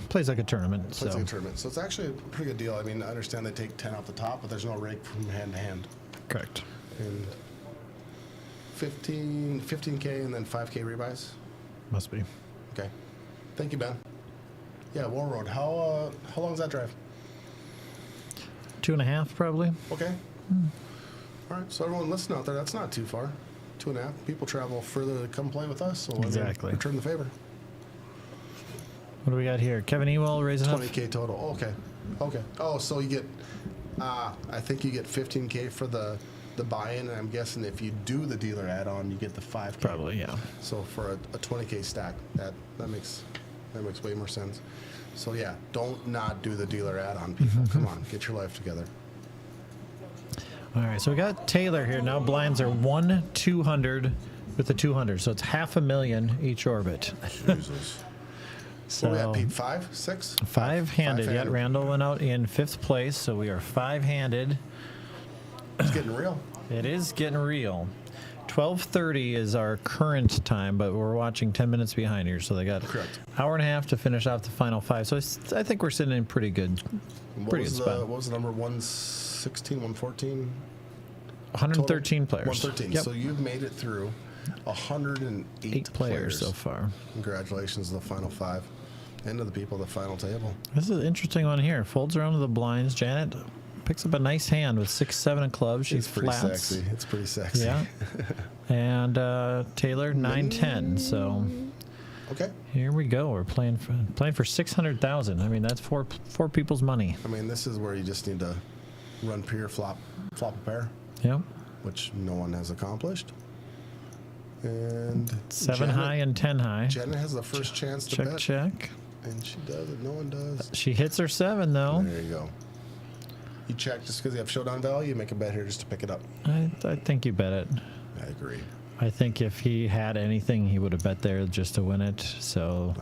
plays like a tournament. Plays So like a tournament. So it's actually a pretty good deal. I mean, I understand they take 10 off the top, but there's no rake from hand to hand. correct. And 15K and then 5K rebuys. Must be. Okay. Thank you, Ben. Yeah, War Road. How long is that drive? 2.5 probably. Okay. All right. So everyone listening out there, that's not too far. 2.5. People travel further to come play with us. So I mean, Exactly. return the favor. What do we got here? Kevin Ewell raising up. 20K total. Okay. Okay. Oh, so you get, I think you get 15K for the buy-in, and I'm guessing if you do the dealer add-on, you get the 5K. Probably, yeah. So for a 20K stack, that makes way more sense. So yeah, don't not do the dealer add-on, people. Come on, get your life together. All right, so we got Taylor here. Now blinds are 1-200 with the 200, so it's $500,000 each orbit. Jesus. So What we at, Pete? 5, 6? five-handed. Yet Five-handed. Randall went out in 5th place, so we are 5-handed. It's getting real. It is getting real. 12:30 is our current time, but we're watching 10 minutes behind here, so they got Correct. hour and a half to finish off the final 5. So I think we're sitting in pretty good What good was spot. what was the number? 116, 114? 113 players. 113. Yep. So you've made it through 108 8 players so far. Congratulations to the final 5 and to the people at the final table. This is an interesting one here. Folds around to the blinds. Janet picks up a nice hand with 6-7 of clubs. She It's pretty flats. sexy. It's pretty sexy. Yeah. And Taylor 9-10. So Okay. here we go. We're playing for 600,000. I mean, that's four people's money. I mean, this is where you just need to run pure flop a pair, Yep. which no one has accomplished. And 7 high and 10 high. Janet has the first chance to Check, bet, check. and she does it. No one does. She hits her 7 though. There you go. You check just because you have showdown value. You make a bet here just to pick it up. I think you bet it. I agree. I think if he had anything, he would have bet there just to win it. So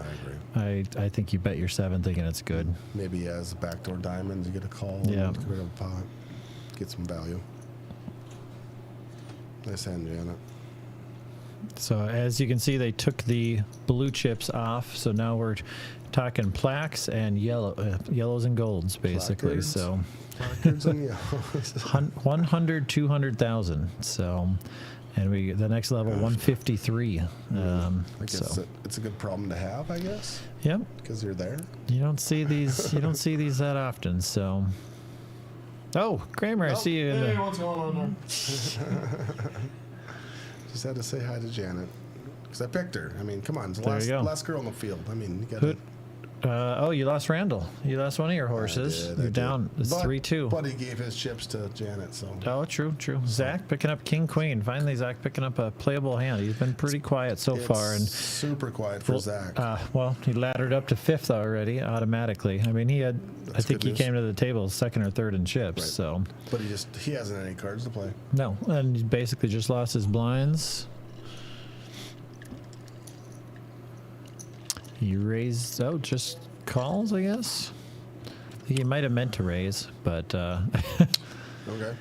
I agree. I think you bet your 7 thinking it's good. Maybe he has backdoor diamonds. You get a call. Yeah. And get rid of a pot. Get some value. Nice hand, Janet. So as you can see, they took the blue chips off. So now we're talking plaques and yellows and golds, basically. Placards. So Placards and yellows. 100, 200,000. So, and the next level 153. I guess So it's a good problem to have, I guess, yep, because you're there. you don't see these. You don't see these that often. So. Oh, Kramer, I see you in Hey, the. what's going on there? Just had to say hi to Janet because I picked her. I mean, come on, it's the There you go. last girl on the field. I mean, you got Who- to. Oh, you lost Randall. You lost one of your horses. You're down. It's 3-2. But he gave his chips to Janet, so. Oh, true. Zach picking up King Queen. Finally, Zach picking up a playable hand. He's been pretty quiet so It's far, and super quiet for Zach. well, he laddered up to 5th already automatically. I mean, I That's think good he news. came to the table 2nd or 3rd in chips. Right. So But he hasn't any cards to play. no, and he basically just lost his blinds. He raised. Oh, just calls, I guess. I think he might have meant to raise, but. Okay.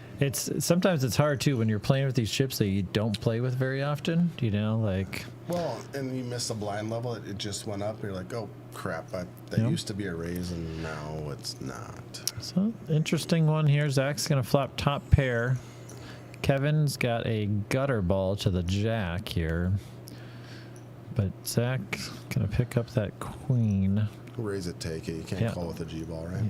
Sometimes it's hard too when you're playing with these chips that you don't play with very often. You know, like Well, and you miss a blind level. It just went up. You're like, oh crap! That Yep. used to be a raise, and now it's not. so interesting one here. Zach's gonna flop top pair. Kevin's got a gutter ball to the jack here, but Zach gonna pick up that queen. Raise it, take it. You can't Yeah. call with a G ball, right?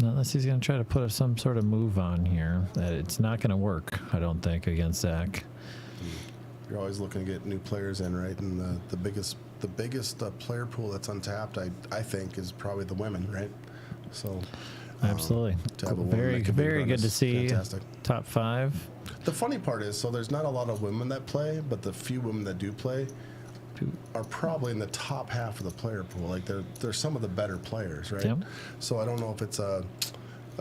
Unless he's gonna try to put some sort of move on here. It's not gonna work, I don't think, against Zach. You're always looking to get new players in, right? And the biggest player pool that's untapped, I think, is probably the women, right? So Absolutely. to have a woman Very, make a big very run good is to see. Fantastic. Top 5. The funny part is, so there's not a lot of women that play, but the few women that do play are probably in the top half of the player pool. Like they're some of the better players, right? Yep. So I don't know if it's a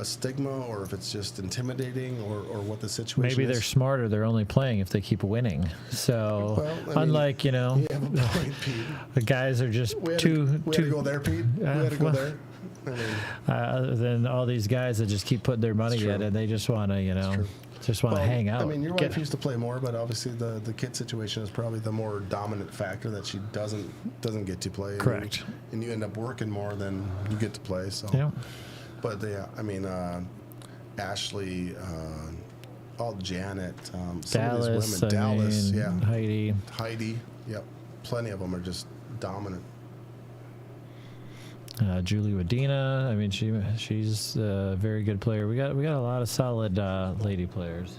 stigma or if it's just intimidating or what the situation Maybe is. they're smarter. They're only playing if they keep winning. So, Well, I mean, unlike, You have a point, Pete. the guys are just We had too to go there, Pete. We had to go well, there. I mean, than all these guys that just keep putting their money true. in, and they just want to, it's true. Just want to hang out. I mean, your Get- wife used to play more, but obviously the kid situation is probably the more dominant factor that she doesn't get to play. Correct. And you end up working more than you get to play. So. Yeah. But yeah, I mean, Ashley, all Janet, some Dallas, of these women, Dallas, mean, yeah, Heidi, yep, plenty of them are just dominant. Julie Wadena. I mean, she's a very good player. We got a lot of solid lady players.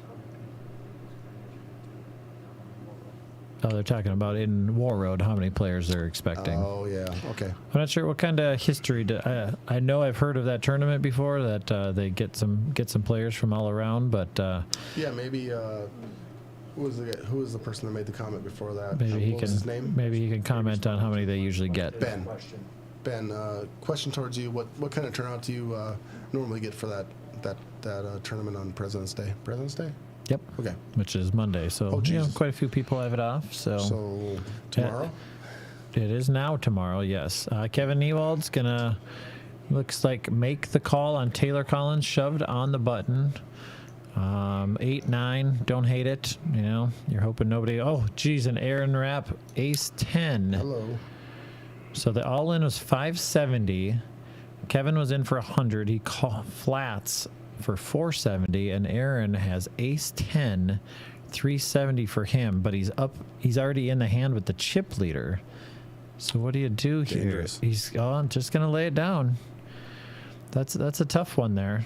Oh, they're talking about in War Road how many players they're expecting. Oh yeah, okay. I'm not sure what kind of history. I know I've heard of that tournament before. That they get some players from all around, but Yeah, maybe. Who was the person that made the comment before that? maybe he what was his can name? maybe he can comment on how many they usually get. Ben. Question. Ben, question towards you. What kind of turnout do you normally get for that tournament on President's Day? President's Day? Yep. Okay. Which is Monday, so Oh, Jesus. quite a few people have it off. So tomorrow. It is now tomorrow, yes. Kevin Newald's gonna, looks like, make the call on Taylor Collins, shoved on the button. 8-9, don't hate it. You know, you're hoping nobody. Oh, geez, an Aaron Rapp, ace 10. Hello. So the all-in was 570. Kevin was in for 100. He flats for 470, and Aaron has ace 10, 370 for him. But he's up. He's already in the hand with the chip leader. So what do you do here? Dangerous. He's just gonna lay it down. That's a tough one there.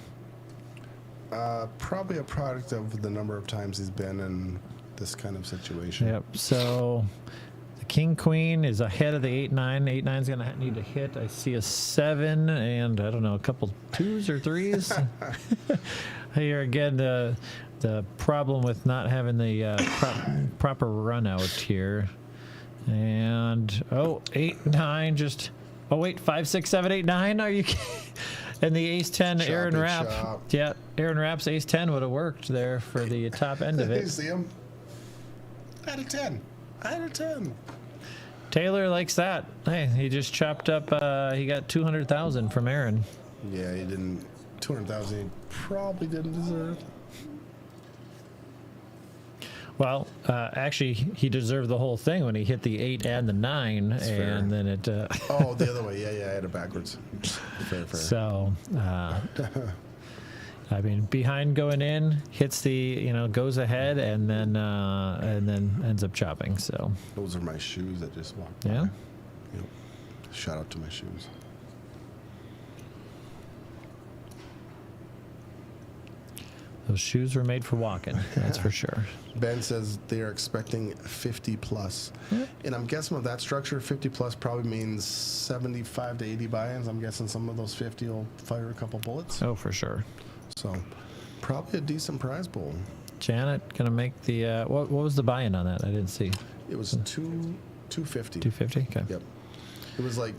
Probably a product of the number of times he's been in this kind of situation. Yep. So the king queen is ahead of the 8-9. 8-9's gonna need to hit. I see a 7 and I don't know, a couple 2s or 3s. Here again, the problem with not having the proper run out here. And 8-9 just. Oh wait, 5, 6, 7, 8, 9. Are you kidding? And the ace 10, Chop Aaron it, Rapp. chop. Yeah, Aaron Rapp's ace 10 would have worked there for the top end of You it. see him? Out of 10. Out of 10. Taylor likes that. Hey, he just chopped up. He got 200,000 from Aaron. Yeah, he didn't. 200,000 he probably didn't deserve. Well, actually, he deserved the whole thing when he hit the 8 and the 9, fair. and then it. Oh, the other way. Yeah, I had it backwards. Fair. So, I mean, behind going in, hits the goes ahead, and then ends up chopping. So, Those are my shoes that just walked yeah. by. Yep. Shout out to my shoes. Those shoes were made for walking. That's for sure. Ben says they are expecting 50 plus. Yeah. And I'm guessing with that structure, 50 plus probably means 75 to 80 buy-ins. I'm guessing some of those 50 will fire a couple bullets. Oh, for sure. So probably a decent prize pool. Janet gonna make the. What was the buy-in on that? I didn't see. It was 250. 250. Okay. Yep. It was like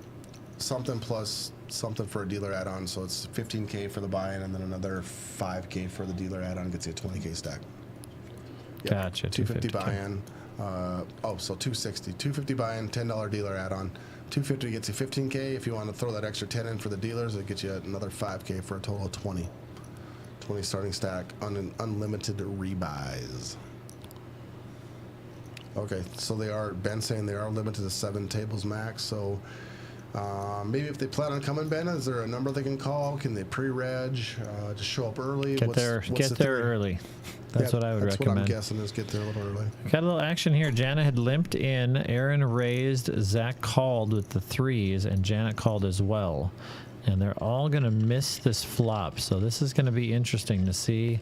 something plus something for a dealer add-on, so it's 15K for the buy-in, and then another 5K for the dealer add-on gets you a 20K stack. Yep. Gotcha, 250 250K. buy-in. So 260. 250 buy-in, $10 dealer add-on. 250 gets you 15K. If you want to throw that extra 10 in for the dealers, it gets you another 5K for a total of 20. 20 starting stack, unlimited rebuys. Okay, so Ben's saying they are limited to 7 tables max, so maybe if they plan on coming, Ben, is there a number they can call? Can they pre-reg? Just show up early? Get there theory? early. That's what I would that's recommend. What I'm guessing is get there a little early. Got a little action here. Janet had limped in. Aaron raised. Zach called with the 3s, and Janet called as well. And they're all going to miss this flop. So this is going to be interesting to see.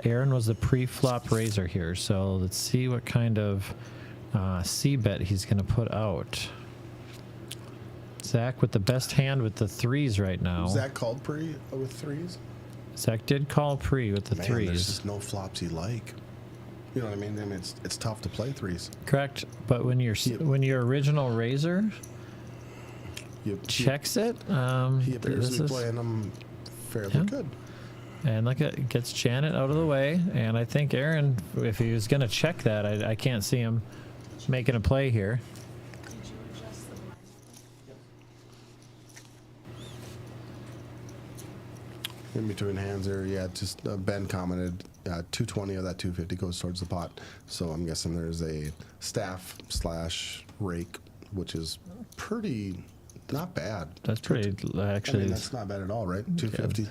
Aaron was the pre-flop raiser here. So let's see what kind of C-bet he's going to put out. Zach with the best hand with the 3s right now. Zach called pre with 3s? Zach did call pre with the Man, 3s. there's just no flops he like. You know what I mean? It's tough to play 3s. Correct. But when your original raiser checks it, He appears to be playing them fairly good. And look at gets Janet out of the way. And I think Aaron, if he was going to check that, I can't see him making a play here. Did you adjust the blind? In between hands there, yeah. Just Ben commented 220 of that 250 goes towards the pot. So I'm guessing there's a staff / rake, which is pretty not bad. That's pretty, actually. I mean, that's not bad at all, right? 250.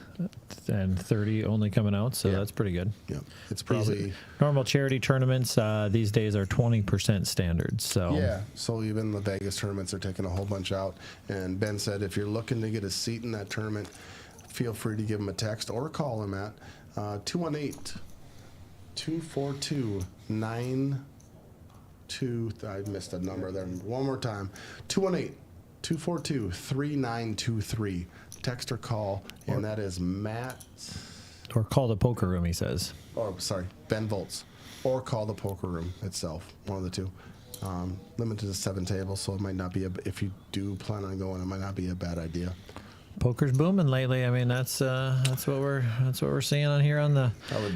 And 30 only coming out, so that's pretty good. Yeah, it's probably normal charity tournaments these days are 20% standard. So yeah. So even the Vegas tournaments are taking a whole bunch out. And Ben said if you're looking to get a seat in that tournament, feel free to give him a text or call him at 218-242-92. I missed a number there. One more time. 218-242-3923. Text or call, and that is Matt. Or call the poker room, he says. Oh, sorry, Ben Volts. Or call the poker room itself. One of the two. Limited to 7 tables, so it might not be if you do plan on going, it might not be a bad idea. Poker's booming lately. I mean, that's what we're seeing on here on the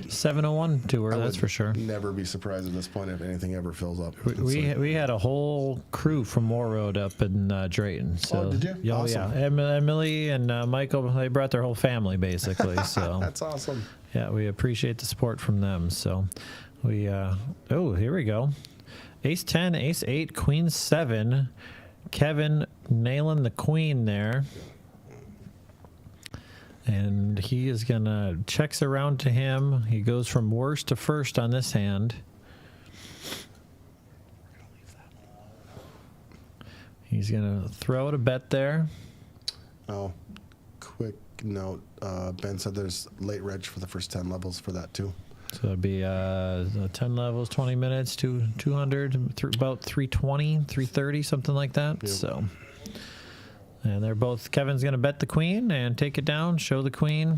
701 tour. That's for sure. Never be surprised at this point if anything ever fills up. We had a whole crew from Moore Road up in Drayton. So, did you? Oh Awesome. yeah, Emily and Michael. They brought their whole family basically. So That's awesome. yeah, we appreciate the support from them. So we here we go. Ace 10, Ace 8, Queen 7. Kevin nailing the queen there. And he is going to checks around to him. He goes from worst to first on this hand. He's going to throw out a bet there. Oh, quick note. Ben said there's late reg for the first 10 levels for that too. So it'd be 10 levels, 20 minutes, 200, about 320, 330, something like that. Yep. So, and they're both, Kevin's going to bet the queen and take it down, show the queen.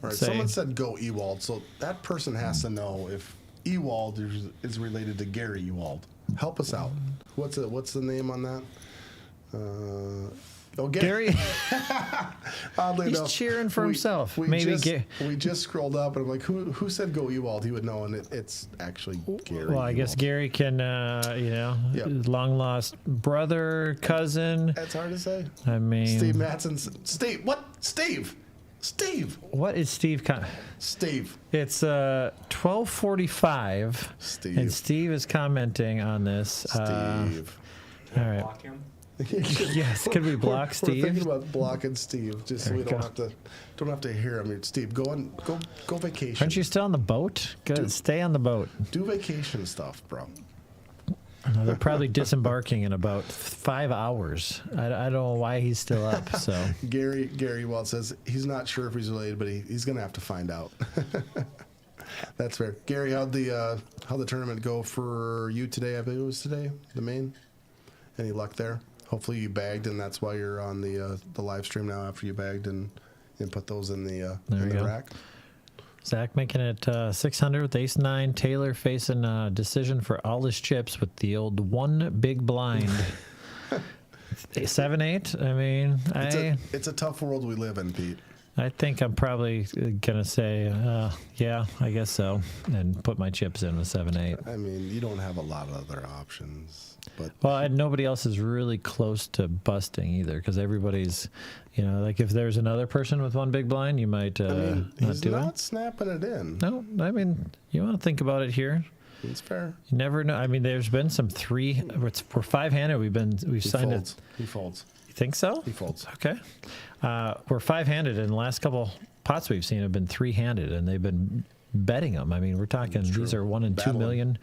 All right, someone said go Ewald, so that person has to know if Ewald is related to Gary Ewald. Help us out. What's the name on that? Gary. Oddly He's enough, cheering for himself. We Maybe just scrolled up and I'm like, who said go Ewald? He would know, and it's actually Gary. Well, I guess Ewald. Gary can, his long lost brother, cousin. That's hard to say. I mean, Steve Matson. Steve, what? Steve. What is Steve? Steve. It's 12:45. Steve. And Steve is commenting on this. Steve. All right. Block him. Yes. Could we block We're Steve? thinking about blocking Steve, just so There we you don't have to hear him. Steve, go vacation. Aren't you still on the boat? Good. Dude. Stay on the boat. Do vacation stuff, bro. They're probably disembarking in about 5 hours. I don't know why he's still up. So Gary Walt says he's not sure if he's related, but he's gonna have to find out. That's fair. Gary, how'd the tournament go for you today? I believe it was today, the main. Any luck there? Hopefully you bagged, and that's why you're on the live stream now. After you bagged and put those in the rack. Zach making it 600 with ace 9. Taylor facing a decision for all his chips with the old one big blind. 7-8. I mean, it's a tough world we live in, Pete. I think I'm probably gonna say, yeah, I guess so, and put my chips in with 7-8. I mean, you don't have a lot of other options, but Nobody else is really close to busting either, because everybody's, like if there's another person with one big blind, you might not he's do not it. snapping it in. No, I mean, you want to think about it here. It's fair. You never know. I mean, there's been some we're 5-handed. We've signed it. He folds. You think so? He folds. Okay. We're 5-handed, and the last couple pots we've seen have been 3-handed, and they've been betting them. I mean, we're talking these are 1 in 2 million.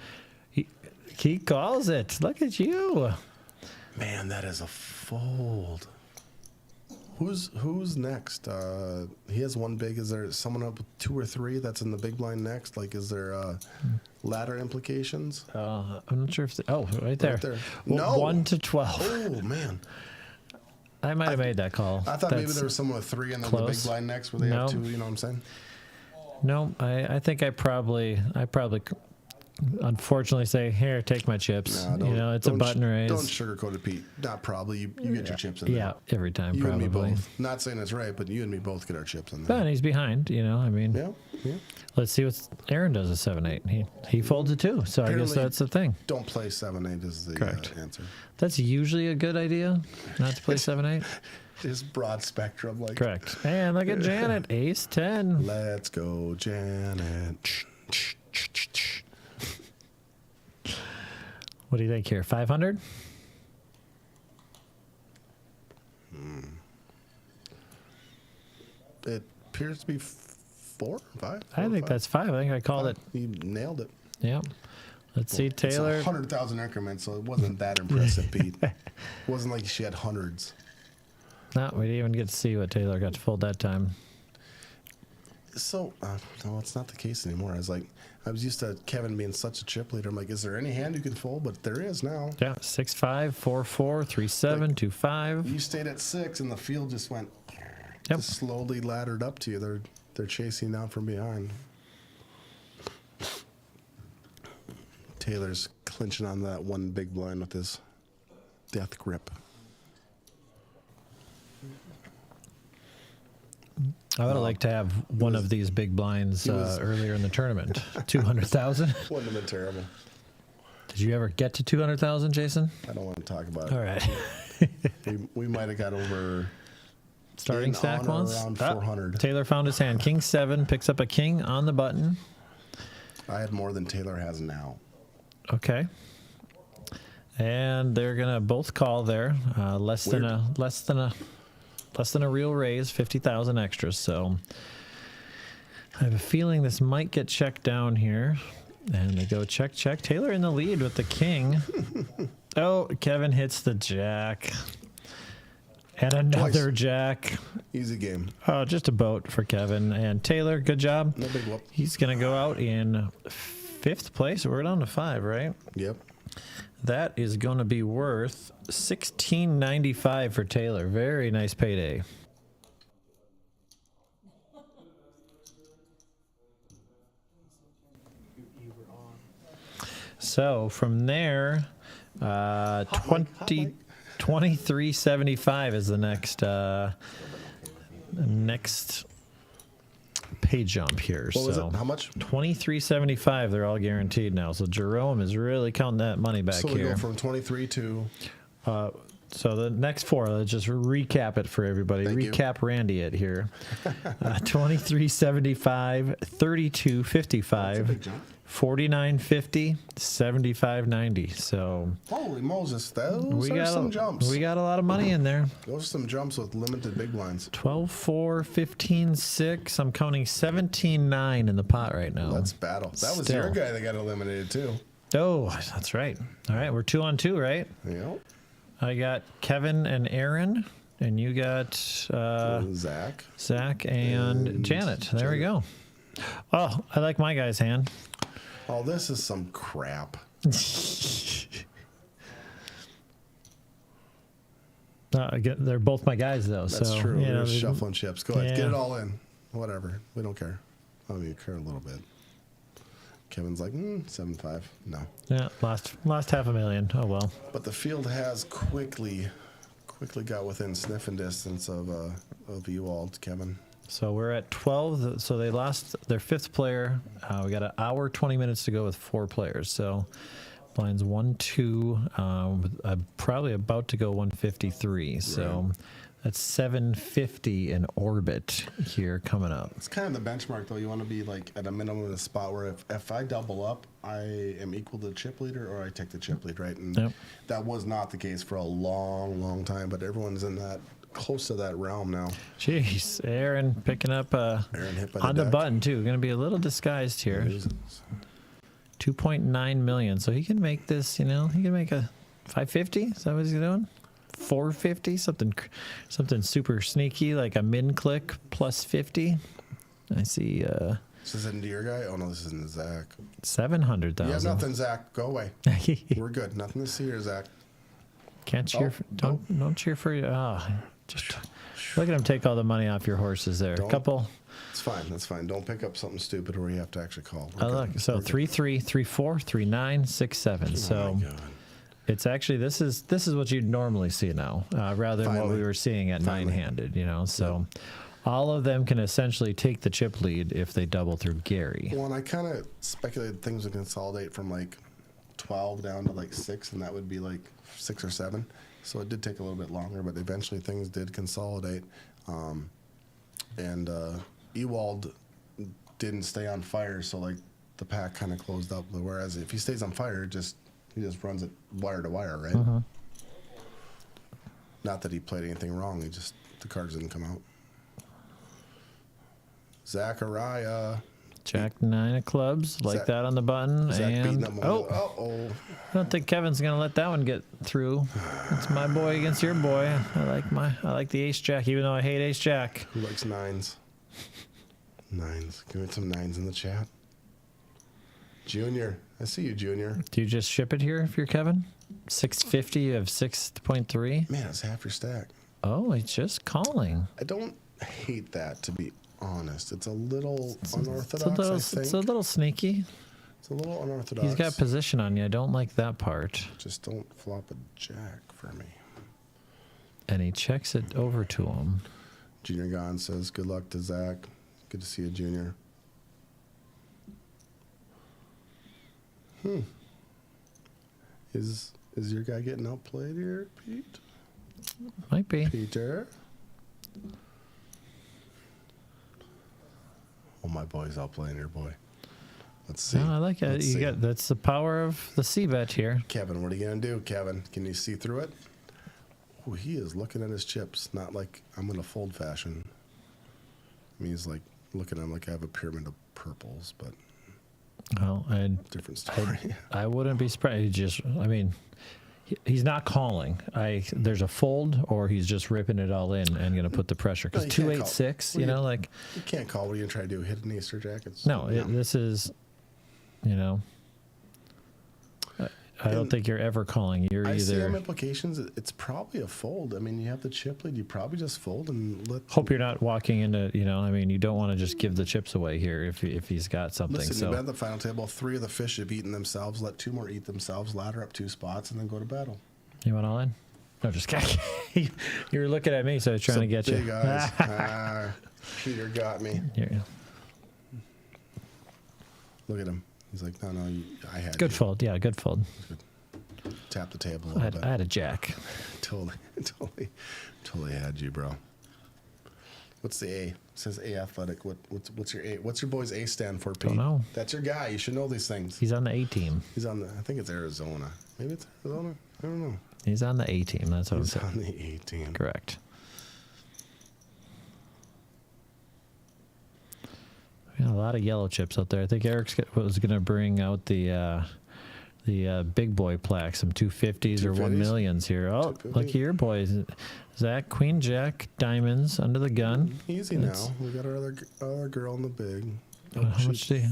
He calls it. Look at you. Man, that is a fold. Who's next? He has one big. Is there someone up with 2 or 3 that's in the big blind next? Like, is there ladder implications? I'm not sure if. Right there. Right there. Well, No. 1 to 12. Oh man, I might have made that call. I thought maybe That's- there was someone with 3 and then the big close. blind next where they have No. 2. You know what I'm saying? No, I think I probably unfortunately say, here, take my chips. Nah, it's a button raise. Don't sugarcoat it, Pete. Not probably. You get your chips in there. Yeah, every time You probably. and me both. Not saying that's right, but you and me both get our chips in there. But he's behind, I mean. Yeah. Let's see what Aaron does at 7-8. He folds it too, so I guess Apparently- that's the thing. Don't play 7-8 is the Correct. answer. That's usually a good idea, not to play 7-8. Just broad spectrum, like. Correct. And look at Janet, ace 10. Let's go, Janet. What do you think here? 500? It appears to be 4, 5. I think that's 5. I think I called it. You nailed it. Yeah. Let's see, Taylor. It's 100,000 increments, so it wasn't that impressive, Pete. It wasn't like she had hundreds. No, we didn't even get to see what Taylor got to fold that time. So, no, it's not the case anymore. I was used to Kevin being such a chip leader. I'm like, is there any hand you can fold? But there is now. Yeah, 6-5, 4-4, 3-7, 2-5. You stayed at 6, and the field just went. Yep. Just slowly laddered up to you. They're chasing down from behind. Taylor's clinching on that one big blind with his death grip. I would have liked to have one of these big blinds earlier in the tournament. 200,000. Wouldn't have been terrible. Did you ever get to 200,000, Jason? I don't want to talk about All it. right. We might have got over. Starting stack on or once. around 400. Taylor found his hand. King 7 picks up a king on the button. I had more than Taylor has now. Okay. And they're gonna both call there. Less than a real raise, 50,000 extras. So I have a feeling this might get checked down here. And they go check, check. Taylor in the lead with the king. Oh, Kevin hits the jack. And another jack. Easy game. Oh, just a boat for Kevin. And Taylor, good job. No big whoop. He's going to go out in 5th place. We're down to 5, right? Yep. That is going to be worth $16.95 for Taylor. Very nice payday. So from there, 23.75 is the next pay jump here. What was so it? How much? 23.75. They're all guaranteed now. So Jerome is really counting that money back So we here. go from 23 to. So the next 4, let's just recap it for everybody. Thank you. Recap Randy it here. 23.75, 32.55, 49.50, 75.90. So Holy Moses, those are some jumps. We got a lot of money in there. Those are some jumps with limited big blinds. 12.4, 15.6. I'm counting 17.9 in the pot right now. Let's battle. That was Still. your guy that got eliminated too. Oh, that's right. All right, we're 2 on 2, right? Yep. I got Kevin and Aaron, and you got Zach. Zach and Janet. There we go. Oh, I like my guy's hand. Oh, this is some crap. They're both my guys, though. That's so, true. you know, We're shuffling chips. Go ahead. Yeah. Get it all in. Whatever. We don't care. I mean, we care a little bit. Kevin's like, 7.5. No. Yeah, lost $500,000. Oh, well. But the field has quickly got within sniffing distance of you all, Kevin. So we're at 12. So they lost their 5th player. We got an hour, 20 minutes to go with 4 players. So blinds 1, 2. I'm probably about to go 153. So that's 750 in orbit here coming up. It's kind of the benchmark, though. You want to be like at a minimum in a spot where if I double up, I am equal to the chip leader, or I take the chip lead, right? And that was not the case for a long, long time. But everyone's in that close to that realm now. Jeez, Aaron picking up Aaron hit by on the deck. button too. Going to be a little disguised here. 2.9 million. So he can make this. You know, he can make a 550. Is that what he's doing? 450. Something super sneaky like a min click plus 50. I see. Is this into your guy? Oh no, this isn't Zach. 700,000. You have nothing, Zach. Go away. We're good. Nothing to see here, Zach. Can't cheer. Don't cheer for you. Just look at him take all the money off your horses there. A couple. It's fine. That's fine. Don't pick up something stupid where you have to actually call. Look. So 3-3, 3-4, 3-9, 6-7. So it's actually this is what you'd normally see now, rather than what we were seeing at 9-handed. You know, so. All of them can essentially take the chip lead if they double through Gary. Well, and I kind of speculated things would consolidate from like 12 down to like 6, and that would be like 6 or 7. So it did take a little bit longer, but eventually things did consolidate. And Ewald didn't stay on fire, so like the pack kind of closed up. Whereas if he stays on fire, he just runs it wire to wire, right? Uh-huh. Not that he played anything wrong. The cards didn't come out. Zachariah. Jack 9 of clubs, like Zach- that on the button. Zach beating And up I don't think Kevin's gonna let that one get through. It's my boy against your boy. I like the ace jack, even though I hate ace jack. Who likes nines? Nines. Give me some nines in the chat. Junior. I see you, Junior. Do you just ship it here if you're Kevin? 650 of 6.3. Man, it's half your stack. Oh, it's just calling. I don't hate that, to be honest. It's a little unorthodox, I think. It's a little sneaky. It's a little unorthodox. He's got position on you. I don't like that part. Just don't flop a jack for me. And he checks it over to him. Junior Gone says, good luck to Zach. Good to see you, Junior. Is your guy getting outplayed here, Pete? Might be. Peter? Oh, my boy's outplaying your boy. Let's see. No, I like it. Let's see. That's the power of the C bet here. Kevin, what are you going to do, Kevin? Can you see through it? Oh, he is looking at his chips, not like I'm in a fold fashion. I mean, he's like looking at them like I have a pyramid of purples, but Well, different story. I wouldn't be surprised. He's not calling. There's a fold, or he's just ripping it all in and going to put the pressure. Because No, you can't 286, call. you Well, know, like You can't call. What are you going to try to do? Hit an ace or jack? this is, you know. I don't think you're ever calling. You're ICM either. implications, it's probably a fold. I mean, you have the chip lead. You probably just fold and let. Hope you're not walking into, you know, I mean, you don't want to just give the chips away here if he's got something. Listen, So you bet at the final table, 3 of the fish have eaten themselves. Let 2 more eat themselves. Ladder up 2 spots and then go to battle. you went all in? No, just kidding. You were looking at me, so I was trying to get big you. eyes. Peter got me. Yeah. Look at him. He's like, no, I had Good you. fold. Yeah, good fold. Tap the table a I little had, bit. I had a jack. Totally had you, bro. What's the A? It says A athletic. What's your A? What's your boy's A stand for, Pete? Don't know. That's your guy. You should know these things. He's on the A team. He's on I think it's Arizona. Maybe it's Arizona. I don't know. He's on the A team. That's what I'm He's saying. on the A team. Correct. Yeah, a lot of yellow chips out there. I think Eric was going to bring out the big boy plaque, some 250s or 1 millions here. Oh, 250. look at your boys. Zach, Queen, Jack, diamonds under the gun. Easy That's- now. We got our other girl in the big. How much did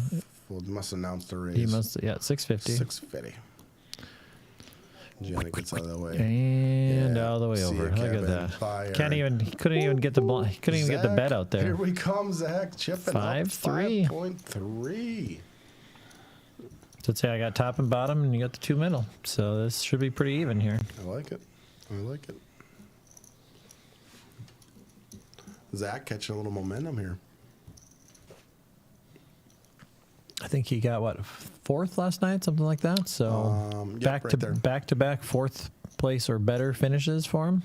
Well, must announce the raise. he must? Yeah, 650. 650. Janet gets out of the way. And Yeah, out of the way see over. ya, Look at Kevin. that. Fire. He couldn't even get the he couldn't even get the Zach, bet out there. Here we come, Zach. Chipping 5-3. up 5.3. So let's say I got top and bottom, and you got the 2 middle. So this should be pretty even here. I like it. I like it. Zach catching a little momentum here. I think he got what, 4th last night, something like that. So Yep, back right to there. back to back 4th place or better finishes for him.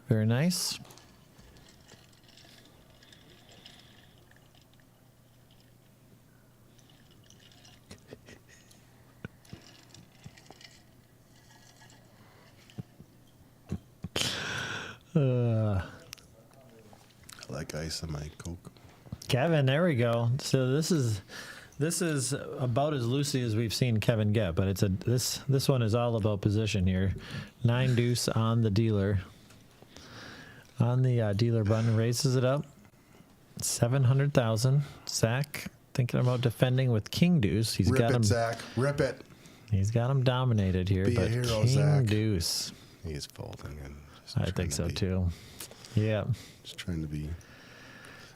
Very nice. I like ice in my Coke. Kevin, there we go. So this is about as loosey as we've seen Kevin get, but it's this one is all about position here. 9 deuce on the dealer. On the dealer button, raises it up. 700,000. Zach thinking about defending with king deuce. He's Rip got it, him. Zach. Rip it. He's got him dominated here, Be a but hero, king Zach. deuce. He's folding. And just I trying think to so be- too. Yeah. Just trying to be.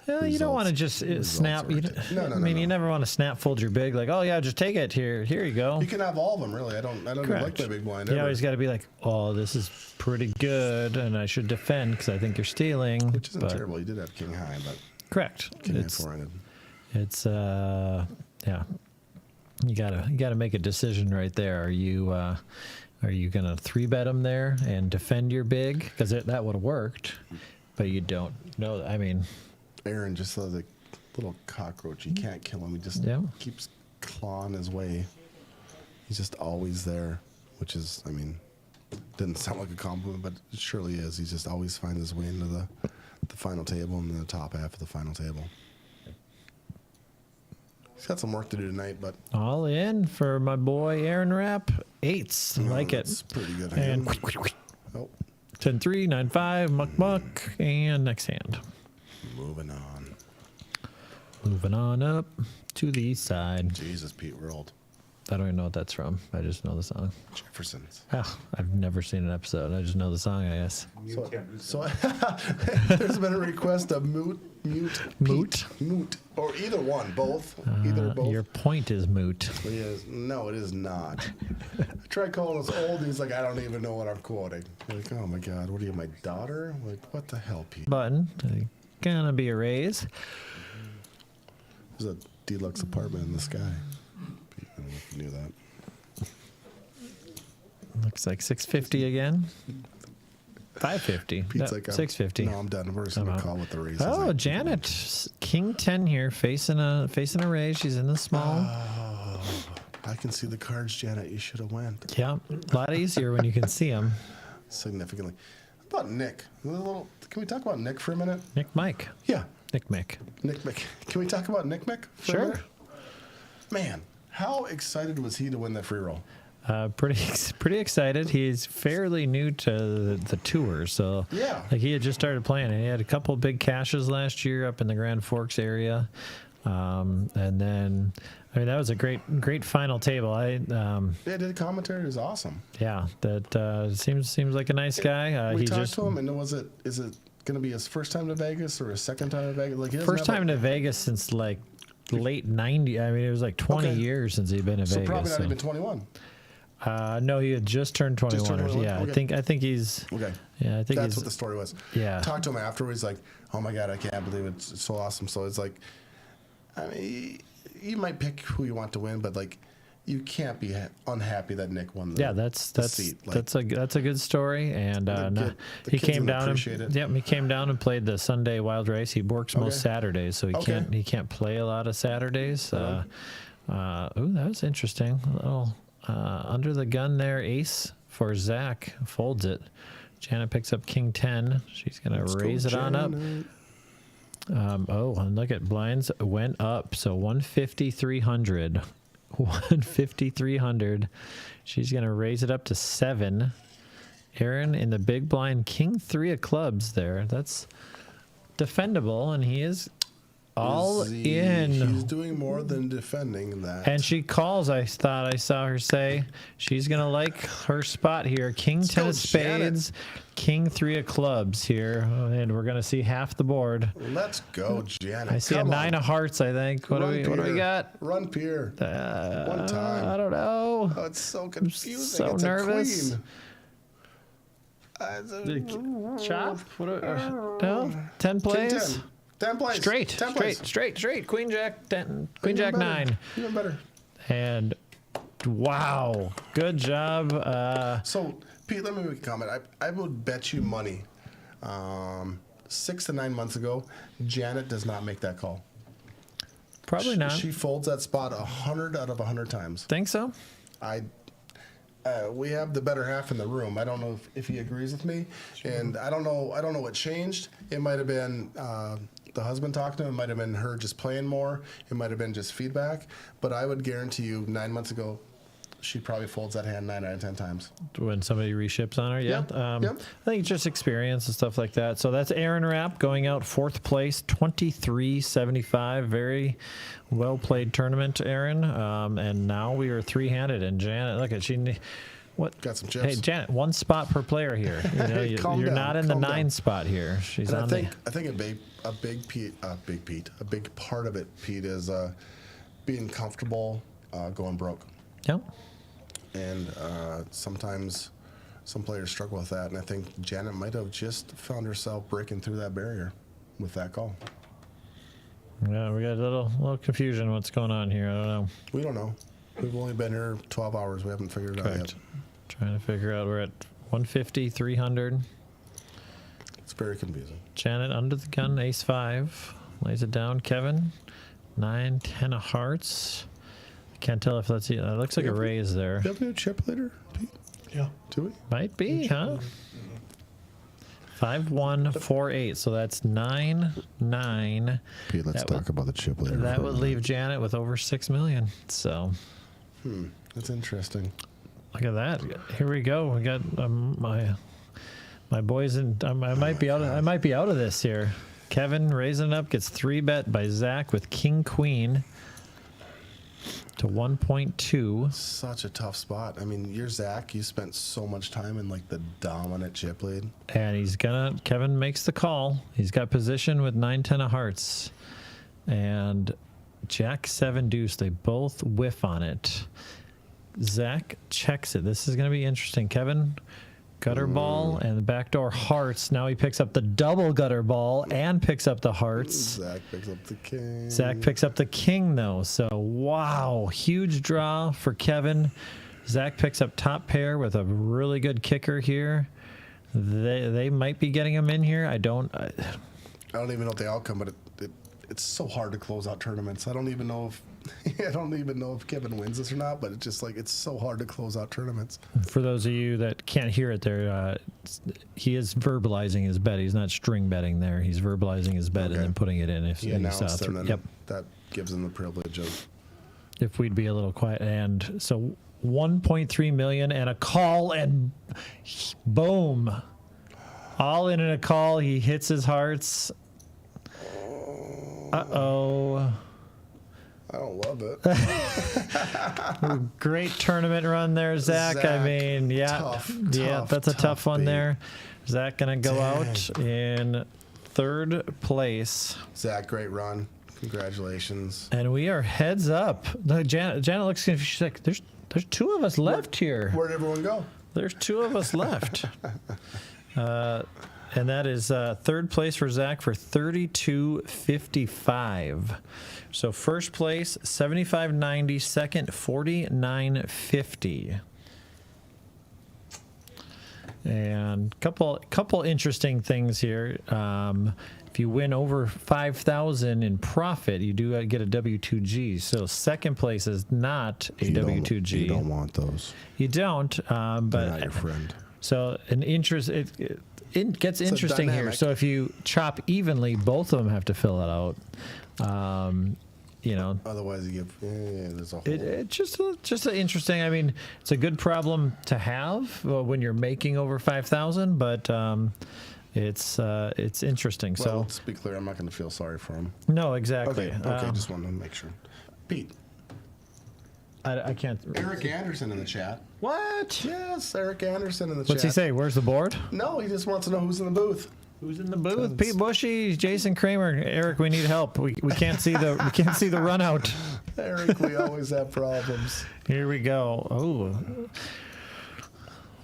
Well, you don't want to just snap. Results-oriented. No, You never want to snap fold your big. Like, oh yeah, just take it here. Here you go. You can have all of them, really. I don't even like Correct. my big blind. You ever. always got to be like, oh, this is pretty good, and I should defend because I think you're stealing. Which isn't but- terrible. You did have king high, but Correct. king high It's four-handed. yeah. You gotta make a decision right there. Are Are you going to 3-bet him there and defend your big? Because that would have worked, but you don't know. I mean, Aaron just like a little cockroach. You can't kill him. He just keeps clawing his way. He's just always there, which is, I mean, didn't sound like a compliment, but it surely is. He just always finds his way into the final table and the top half of the final table. He's got some work to do tonight, but all in for my boy Aaron Rapp. 8s. Like it. That's pretty good. And Oh, 10-3, 9-5, muck, and next hand. moving on. Moving on up to the east side. Jesus, Pete, we're old. I don't even know what that's from. I just know the song. Jeffersons. Oh, I've never seen an episode. I just know the song, I guess. So there's been a request of moot, or either one, both, either both. Your point is moot. No, it is not. I tried calling us old. He's like, I don't even know what I'm quoting. I'm like, oh my God, what are you, my daughter? I'm like, what the hell, Pete? Button. Gonna be a raise. There's a deluxe apartment in the sky. Pete, I don't know if you knew that. Looks like 650 again. 550. Pete's No, like, 650. No, I'm done. We're just gonna call what the race is. Oh, Like, Janet, King 10 here, facing a raise. She's in the small. oh, I can see the cards, Janet. You should have went. Yeah, a lot easier when you can see them. Significantly. How about Nick? Can we talk about Nick for a minute? Nick Mike. Yeah. Nick Mick. Nick Mick. Can we talk about Nick Mick? For a Sure. minute? Man, how excited was he to win that free roll? Pretty excited. He's fairly new to the tour, so Yeah. like he had just started playing. And he had a couple big cashes last year up in the Grand Forks area, and then I mean that was a great final table. Yeah, did a commentary. It was awesome. That seems like a nice guy. We He talked just to him, and is it going to be his first time to Vegas or his second time to Vegas? Like he doesn't first have time to Vegas since like late 90s. I mean, it was like 20 Okay. years since he'd been to so Vegas. probably not even 21. No, he had just turned 21. Just turned 21? Yeah, Okay. I think he's. Okay. Yeah, I think That's he's. what the story was. Yeah. Talked to him afterwards, like, oh my God, I can't believe it's so awesome. So it's like, I mean, you might pick who you want to win, but like, you can't be unhappy that Nick won the that's seat. Like, that's a good story, and the he kids came gonna down. appreciate it. Yep, he came down and played the Sunday Wild Race. He works most Okay. Saturdays, so he can't play a lot of Saturdays. Ooh, that was interesting. A little under the gun there, ace for Zach folds it. Janet picks up King 10. She's gonna raise it on up. And look at blinds went up, so 150, 300. 150, 300. She's going to raise it up to 7. Aaron in the big blind, King 3 of clubs there. That's defendable, and he is all in. He's doing more than defending that. And she calls, I thought I saw her say. She's going to like her spot here. King 10 of spades, King 3 of clubs here. And we're going to see half the board. Let's go, Janet. I see a 9 of hearts, I think. What do we got? Run Pier. One time. I don't know. Oh, it's so confusing. So it's nervous. A queen. Chop? No? 10 plays? 10 plays. Straight. 10 plays. Straight. Queen Jack 10. Queen Even Jack better. 9. Even better. And wow. Good job. So, Pete, let me make a comment. I would bet you money 6 to 9 months ago, Janet does not make that call. Probably not. She folds that spot 100 out of 100 times. Think so? We have the better half in the room. I don't know if he agrees with me, and I don't know what changed. It might have been the husband talking to him. It might have been her just playing more. It might have been just feedback. But I would guarantee you, 9 months ago, she probably folds that hand 9 out of 10 times. When somebody reships on her, yeah. Yep. I think just experience and stuff like that. So that's Aaron Rapp going out 4th place, 23.75. Very well played tournament, Aaron. And now we are 3-handed. And Janet, look at what? Got some chips. Hey, Janet, 1 spot per player here. You know, Calm you're down, not in the calm 9 down. spot here. She's And on I think a big part of it, Pete, is being comfortable going broke. Yep. And sometimes some players struggle with that. And I think Janet might have just found herself breaking through that barrier with that call. Yeah, we got a little confusion. What's going on here? I don't know. We don't know. We've only been here 12 hours. We haven't figured it out Correct. yet. Trying to figure out, we're at 150, 300. It's very confusing. Janet under the gun, ace 5. Lays it down. Kevin, 9, 10 of hearts. I can't tell if that's, it looks like a raise there. Do you have a new chip later, Pete? Yeah. Do we? Might be, huh? 5, 1, 4, 8. So that's 9, 9. Pete, let's talk about the chip later. That would leave Janet with over 6 million. So, That's interesting. look at that. Here we go. We got my boys in. I might be out. I might be out of this here. Kevin raising it up, gets 3-bet by Zach with King Queen to 1.2. Such a tough spot. I mean, you're Zach. You spent so much time in like the dominant chip lead. And he's gonna. Kevin makes the call. He's got position with 9, 10 of hearts, and Jack 7 deuce. They both whiff on it. Zach checks it. This is gonna be interesting. Kevin. Gutter ball and the backdoor hearts. Now he picks up the double gutter ball and picks up the hearts. Zach picks up the king. Zach picks up the king though. So wow, huge draw for Kevin. Zach picks up top pair with a really good kicker here. They might be getting him in here. I don't even know the outcome, but it's so hard to close out tournaments. I don't even know if Kevin wins this or not, but it's just like it's so hard to close out tournaments. For those of you that can't hear it there, he is verbalizing his bet. He's not string betting there. He's verbalizing his bet and then putting it in. If he announced, and then that gives him the privilege of. If we'd be a little quiet. And so 1.3 million and a call, and boom, all in a call. He hits his hearts. Uh-oh. I don't love it. Great tournament run there, Zach. I mean, tough, that's a tough one beat. there. Zach gonna go out in 3rd place. Zach, great run. Congratulations. And we are heads up. No, Janet looks confused. She's like, there's 2 of us left here. Where'd everyone go? There's 2 of us left. And that is 3rd place for Zach for 32.55. So first place 75.90, second 49.50. And couple interesting things here. If you win over 5,000 in profit, you do get a W2G. So second place is not a W2G. You don't want those. You don't. But They're not your friend. So an interest. It gets interesting here. So if you chop evenly, both of them have to fill it out. Otherwise, you give. There's a whole. It's just an interesting. I mean, it's a good problem to have when you're making over 5,000, but it's interesting. Well, So let's be clear. I'm not going to feel sorry for him. no, exactly. Okay. Just wanted to make sure. Pete. I can't. Eric Anderson in the chat. What? Yes, Eric Anderson in the chat. What's he say? Where's the board? No, he just wants to know who's in the booth. Who's in the booth? Pete Bushy, Jason Kramer, Eric. We need help. We can't see the run out. Eric, we always have problems. Here we go. Oh,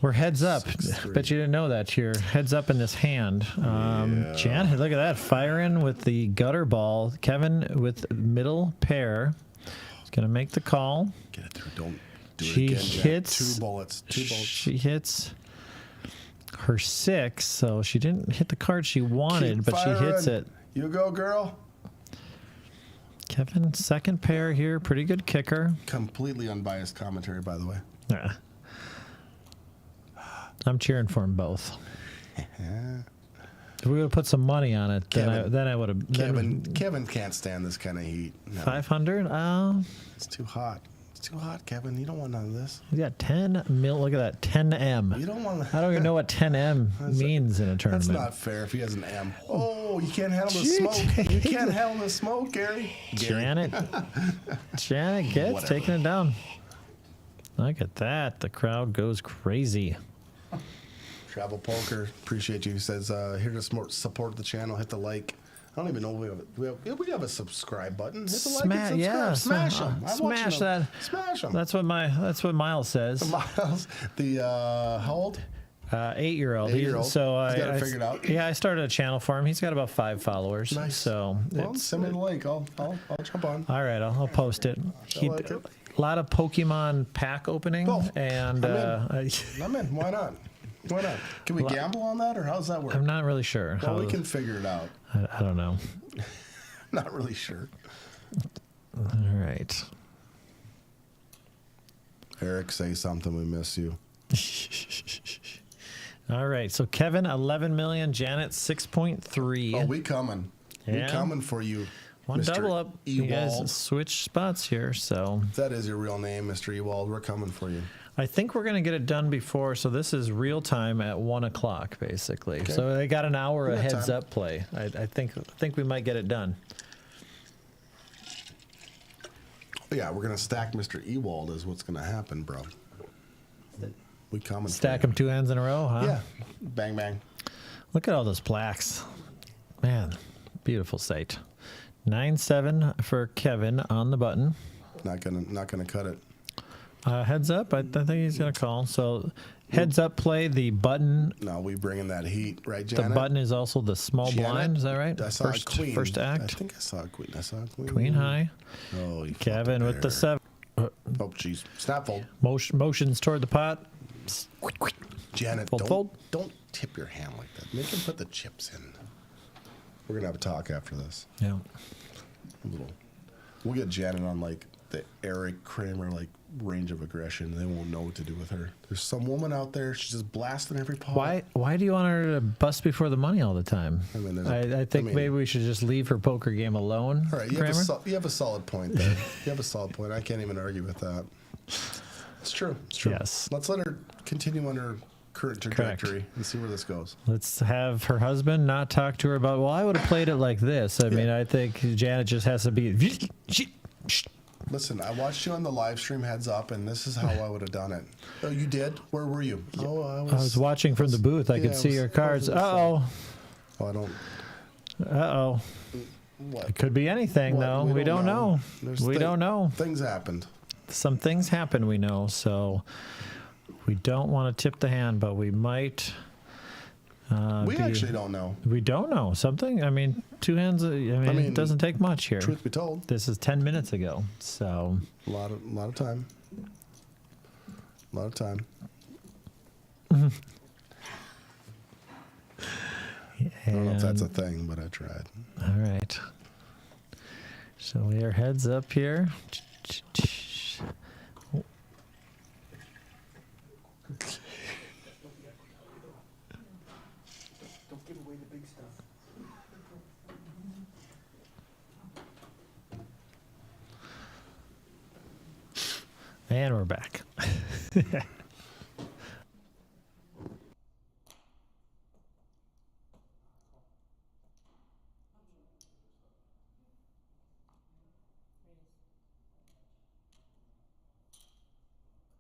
we're heads up. 6-3. Bet you didn't know that. You're heads up in this hand. Jan, look at that. Firing with the gutter ball. Kevin with middle pair. He's gonna make the call. Get it through. Don't do it She again, Jack. hits. 2 bullets. 2 bullets. She hits her 6, so she didn't hit the card she wanted, Keep but she hits firing. it. You go, girl. Kevin, second pair here. Pretty good kicker. Completely unbiased commentary, by the way. I'm cheering for them both. If we would have put some money on it, then I would have. Kevin can't stand this kind of heat. No. 500. It's too hot. It's too hot, Kevin. You don't want none of this. We got 10 mil. Look at that, 10M. You don't want. I don't even know what 10M means in a tournament. That's not fair if he has an M. Oh, you can't handle the smoke. You can't handle the smoke, Gary. Janet gets Whatever. taking it down. Look at that. The crowd goes crazy. Travel Poker, appreciate you. He says, here to support the channel. Hit the like. I don't even know if we have a subscribe button. Hit the like and subscribe. Yeah, Smash them. smash that. Smash them. That's what Miles says. Miles, how old? 8-year-old. 8-year-old. So He's got it figured out. Yeah, I started a channel for him. He's got about 5 followers. Nice. So Well, send me the link. I'll jump on. all right, I'll post it. I like it. lot of Pokemon pack opening, Oh, and I'm in. Why not? Why not? Can we gamble on that, or how's that work? I'm not really sure. Well, we can figure it out. I don't know. Not really sure. All right. Eric, say something. We miss you. All right. So Kevin, 11 million. Janet, 6.3. Oh, we coming. Yeah. We coming for you. One Mr. double up. You guys Ewald. switch spots here. So If that is your real name, Mr. Ewald, we're coming for you. I think we're going to get it done before. So this is real time at 1 o'clock, basically. Okay. So they got an hour We of got heads time. up play. I think we might get it done. Yeah, we're gonna stack Mr. Ewald is what's gonna happen, bro. We coming. Stack them 2 hands in a row, huh? Yeah. Bang bang. Look at all those plaques. Man, beautiful sight. 9-7 for Kevin on the button. Not gonna cut it. Heads up, I think he's going to call. So heads up play, the button. No, we bringing that heat, right, The Janet? button is also the small Janet? blind. Is that right? I saw First, a queen. first I act. think I saw a queen. I saw a queen. Queen high. Oh, you Kevin with the 7. Oh, jeez. Snap fold. Motions toward the pot. Janet, Fold. don't tip your hand like that. Make him put the chips in. We're gonna have a talk after this. Yeah. We'll get Janet on like the Eric Kramer like range of aggression. They won't know what to do with her. There's some woman out there. She's just blasting every pot. Why do you want her to bust before the money all the time? I mean, I think maybe we should just leave her poker game alone. All right, you Kramer? have a solid point there. You have a solid point. I can't even argue with that. It's true. It's true. Yes. Let's let her continue on her current trajectory and see where this goes. Let's have her husband not talk to her about, well, I would have played it like this. I mean, I think Janet just has to be. Listen, I watched you on the live stream heads up, and this is how I would have done it. Oh, you did? Where were you? Oh, I was watching from the booth. I could see your cards. Uh-oh. Oh, I don't. Uh-oh. What? It could be anything, What? though. We don't know. We don't know. Things happened. Some things happen, we know. So we don't want to tip the hand, but we might. We actually don't know. We don't know. Something, I mean, 2 hands, I mean, it doesn't take much here. Truth be told, This is 10 minutes ago, so. a lot of time. A lot of time. I don't know if that's a thing, but I tried. All right. So we are heads up here. Don't give away the big stuff. And we're back.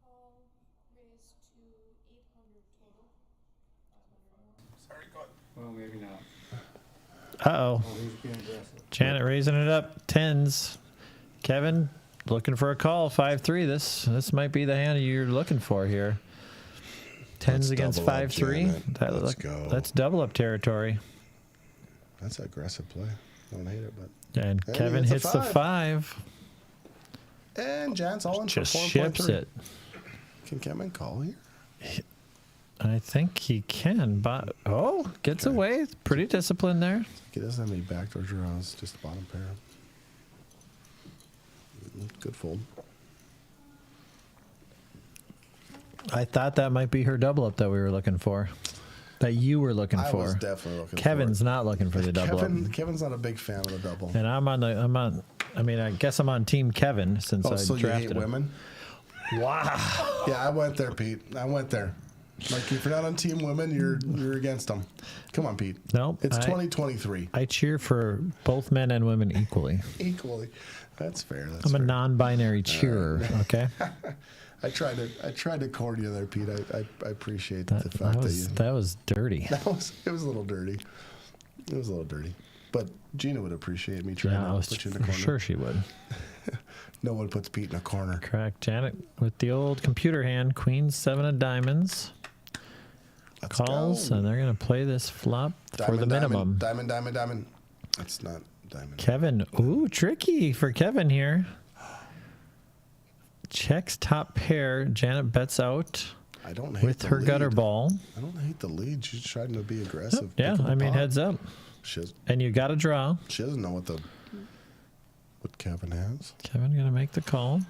Call raise to 800 total. 500 more. Well, maybe not. Uh-oh. Oh, he's being aggressive. Janet raising it up. 10s. Kevin looking for a call. 5-3. This might be the hand you're looking for here. 10s Let's against double up, 5-3. Janet. Let's go. That's double up territory. That's aggressive play. I don't hate it, but. And And he Kevin hits hits a the 5. And Jan's all in Just for 4.3. ships it. Can Kevin call here? I think he can, but gets away. Pretty disciplined there. He doesn't have any backdoor draws, just the bottom pair. Good fold. I thought that might be her double up that we were looking for. That you were looking I for. was definitely looking Kevin's for it. not looking for the double up. Kevin's not a big fan of the double. And I guess I'm on team Kevin since I So you drafted hate him. women? Wow. Yeah, I went there, Pete. I went there. Like, if you're not on team women, you're against them. Come on, Pete. Nope. It's 2023. I cheer for both men and women equally. Equally. That's fair. That's I'm a fair. non-binary cheerer, okay? I tried to corner you there, Pete. I appreciate the fact That was dirty. it was a little dirty. It was a little dirty. But Gina would appreciate me trying Yeah, I to was put you in the corner. sure she would. No one puts Pete in a corner. Correct. Janet with the old computer hand, Queen 7 of diamonds. Let's Calls, go. and they're going to play this flop for the minimum. Diamond. That's not diamond. Kevin. Ooh, tricky for Kevin here. checks top pair. Janet bets out I don't hate with the her lead. gutter ball. I don't hate the lead. She's trying to be aggressive. Yeah, Pick up the I mean, pot. heads up. She, has, And you got to draw. she doesn't know what Kevin has, Kevin going to make the call.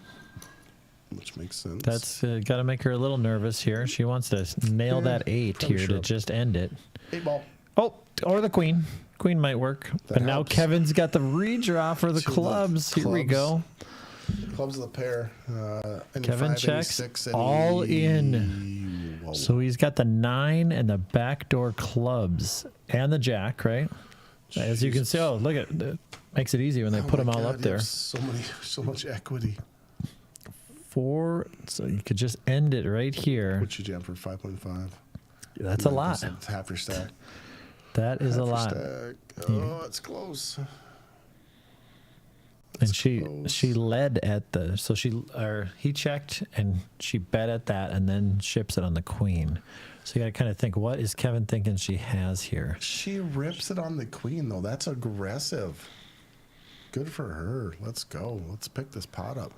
which makes sense. That's got to make her a little nervous here. She wants to nail that 8 probably here to should. just end it. 8 ball. Oh, or the queen. Queen might work. But now helps. Kevin's got the redraw for the To the clubs. Here we go. Clubs of the pair. Kevin 5, checks 6, all in. Whoa. So he's got the 9 and the backdoor clubs and the jack, right? As you can see, oh, look at it. Makes it easy when they Oh put my them all God, up you there. have so much equity. 4, so you could just end it right here. What you jam for 5.5? That's a lot. It's half your stack. That is a Half your lot. stack. Oh, it's close. And It's she close. led at the so he checked and she bet at that and then ships it on the queen. So you got to kind of think, what is Kevin thinking she has here? She rips it on the queen, though. That's aggressive. Good for her. Let's go. Let's pick this pot up.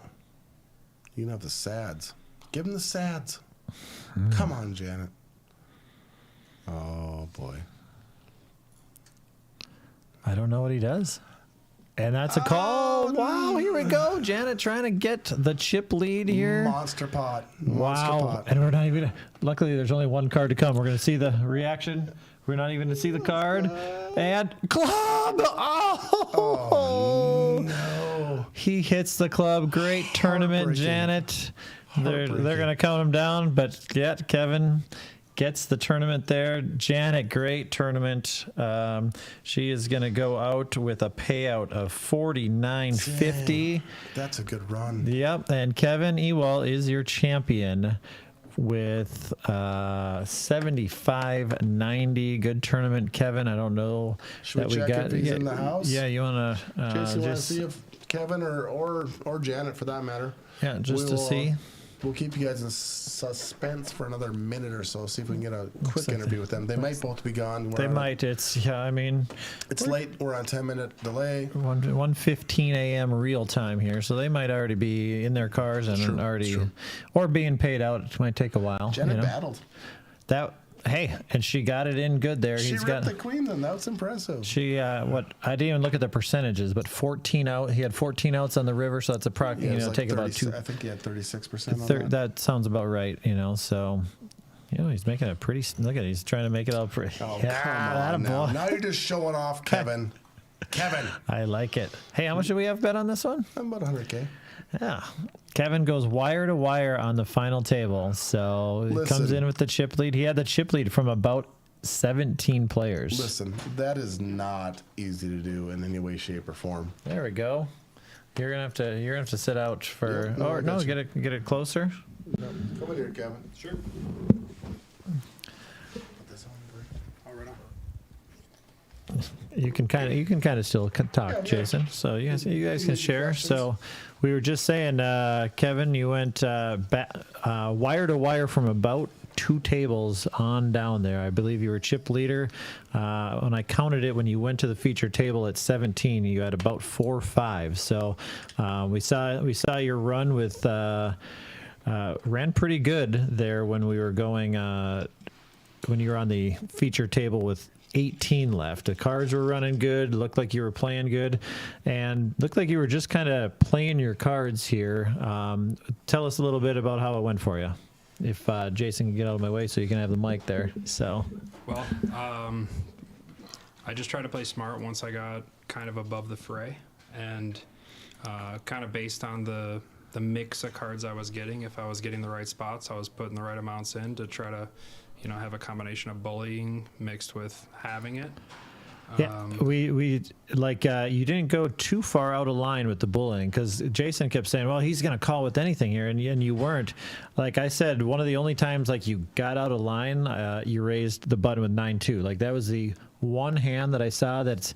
You can have the sads. Give him the sads. Come on, Janet. Oh, boy. I don't know what he does. And that's a call. Wow, here we go. Janet trying to get the chip lead here. Monster pot. Monster Wow. pot. And we're not even, luckily there's only one card to come. We're going to see the reaction. We're not even going to see the card. And club. Oh, No. he hits the club. Great tournament, Heartbreaking. Janet. They're Heartbreaking. going to count him down, but yet Kevin gets the tournament there. Janet, great tournament. She is going to go out with a payout of $49.50. That's a good run. Yep, and Kevin Ewell is your champion with $75.90. Good tournament, Kevin. I don't know Should we check if he's in the house? Yeah, you want Jason, you want to just see if Kevin or Janet, for that matter. yeah, just we to will, see. We'll keep you guys in suspense for another minute or so. See if we can get a quick like interview with them. They might both be gone. They might. I mean, It's late. We're on 10-minute delay. 1:15 a.m. real time here, so they might already be in their cars and True, already, true. or being paid out. It might take a while. Janet you know? battled. That hey, and she got it in good there. She He's ripped got the queen. Then that's impressive. she what I didn't even look at the percentages, but 14 out. He had 14 outs on the river, so that's Yeah, it approximately was like take about 30 two. I think he had 36% on that. That sounds about right. So. He's making a pretty. Look at it. He's trying to make it all pretty. Oh, Yeah, come atta on now. boy. Now you're just showing off, Kevin. Kevin. I like it. Hey, how much do we have bet on this one? I'm about 100K. Yeah. Kevin goes wire to wire on the final table. So it comes Listen. in with the chip lead. He had the chip lead from about 17 players. Listen, that is not easy to do in any way, shape, or form. There we go. You're gonna have to sit out for. Yeah, no, I or got no, you. get it closer. Come in here, Kevin. Sure. Put this on, Bert. All right on. You can kind of still talk, Yeah, Jason. So you guys can share. So we were just saying, Kevin, you went wire to wire from about 2 tables on down there. I believe you were chip leader. When I counted it, when you went to the feature table at 17, you had about 4 or 5. So we saw your run with ran pretty good there when we were going when you were on the feature table with 18 left. The cards were running good. Looked like you were playing good, and looked like you were just kind of playing your cards here. Tell us a little bit about how it went for you. If Jason can get out of my way so you can have the mic there. So Well, I just tried to play smart once I got kind of above the fray, and kind of based on the mix of cards I was getting. If I was getting the right spots, I was putting the right amounts in to try to, have a combination of bullying mixed with having it. yeah, we like you didn't go too far out of line with the bullying, because Jason kept saying, well, he's going to call with anything here, and you weren't. Like I said, one of the only times like you got out of line, you raised the button with 9-2. Like that was the one hand that I saw that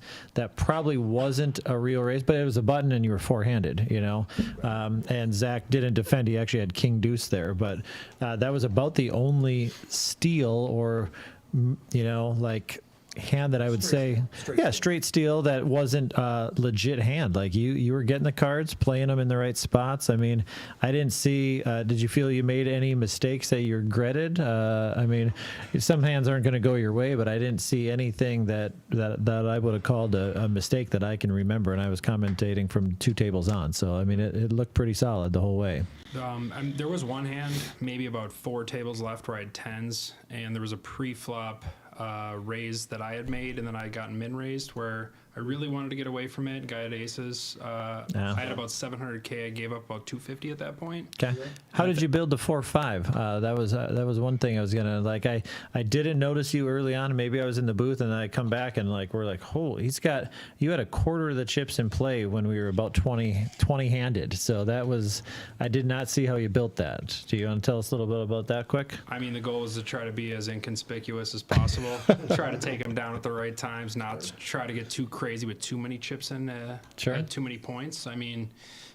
probably wasn't a real raise, but it was a button and you were four-handed, and Zach didn't defend. He actually had king deuce there, but that was about the only steal or like hand that I would say, straight steel that wasn't legit hand. Like you were getting the cards, playing them in the right spots. I mean, I didn't see. Did you feel you made any mistakes that you regretted? I mean, some hands aren't going to go your way, but I didn't see anything that I would have called a mistake that I can remember. And I was commentating from 2 tables on, so I mean, it looked pretty solid the whole way. There was one hand, maybe about 4 tables left, where I had 10s, and there was a pre-flop raise that I had made, and then I got min raised where I really wanted to get away from it. Guy had aces. I had about 700K. I gave up about 250 at that point. Okay. How did you build the 4-5? That was one thing I was gonna like. I didn't notice you early on. Maybe I was in the booth, and then I come back and like we're like, holy, you had a quarter of the chips in play when we were about 20 handed. So that was, I did not see how you built that. Do you want to tell us a little bit about that quick? I mean, the goal was to try to be as inconspicuous as possible. Try to take them down at the right times, not to try to get too crazy with too many chips in at too many points. I mean,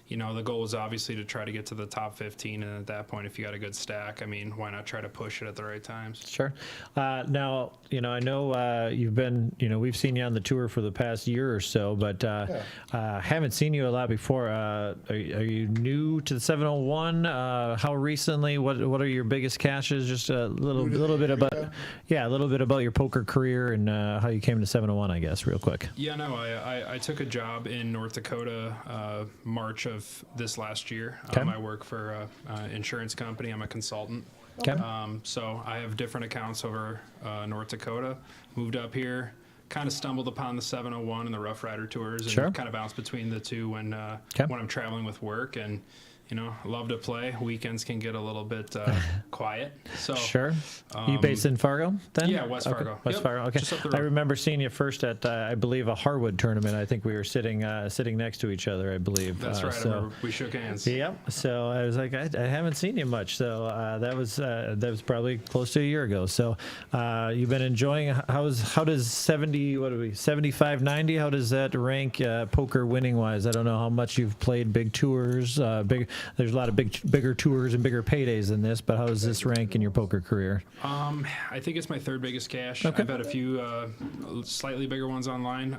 you know, the goal was obviously to try to get to the top 15, and at that point, if you got a good stack, I mean, why not try to push it at the right times? Sure. Now, you know, I know you've been, you know, we've seen you on the tour for the past year or so, but haven't seen you a lot before. Are you new to the 701? How recently? What are your biggest cashes? Just a little bit about, a little bit about your poker career and how you came to 701, I guess, real quick. Yeah, no, I took a job in North Dakota March of this last year. Okay. I work for an insurance company. I'm a consultant. Okay. So I have different accounts over North Dakota. Moved up here, kind of stumbled upon the 701 and the Rough Rider tours, and kind of bounced between the two when I'm traveling with work. And you know, love to play. Weekends can get a little bit quiet. So sure. You based in Fargo then? Yeah, West Fargo. West Fargo. Okay. Just up the I road. remember seeing you first at I believe a Harwood tournament. I think we were sitting next to each other. I believe. That's right. I remember we shook hands. Yep. So I was like, I haven't seen you much. So that was probably close to a year ago. So you've been enjoying. How does 75 90? How does that rank poker winning wise? I don't know how much you've played big tours. There's a lot of bigger tours and bigger paydays than this, but how does this rank in your poker career? I think it's my 3rd biggest cash. Okay. I've had a few slightly bigger ones online.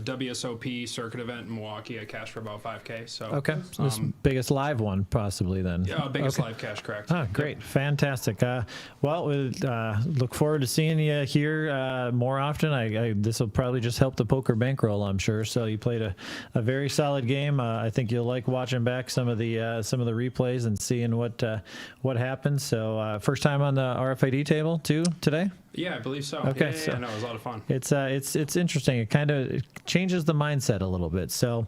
WSOP circuit event in Milwaukee, I cashed for about 5K. So okay, so this biggest live one possibly then. Yeah, biggest live cash, correct. Ah, great, yep. Fantastic. Well, we look forward to seeing you here more often. This will probably just help the poker bankroll, I'm sure. So you played a very solid game. I think you'll like watching back some of the replays and seeing what happens. So first time on the RFID table too today. Yeah, I believe so. Okay, yeah, no, it was a lot of fun. It's interesting. It kind of changes the mindset a little bit. So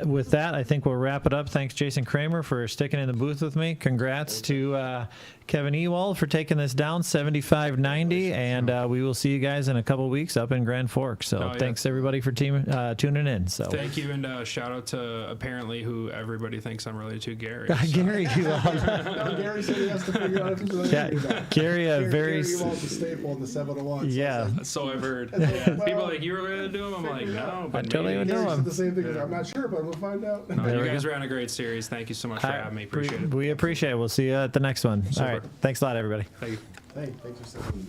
with that, I think we'll wrap it up. Thanks, Jason Kramer, for sticking in the booth with me. Congrats to Kevin Ewald for taking this down 75-90, and we will see you guys in a couple weeks up in Grand Forks. So thanks everybody for tuning in. So thank you, and shout out to apparently who everybody thinks I'm related to, Gary. So. Gary Ewald. Gary said he has to figure out if he's related to that. Gary, very. Gary Ewald's a staple in the 701. Yeah. So I've heard. Well, people are like, you were related to him? I'm like, no. But I don't even know him. The same thing. I'm not sure, but we'll find out. No, you guys ran a great series. Thank you so much for having me. Appreciate it. We appreciate it. We'll see you at the next one. Super. All right. Thanks a lot, everybody. Thank you. Hey, thanks for sending me.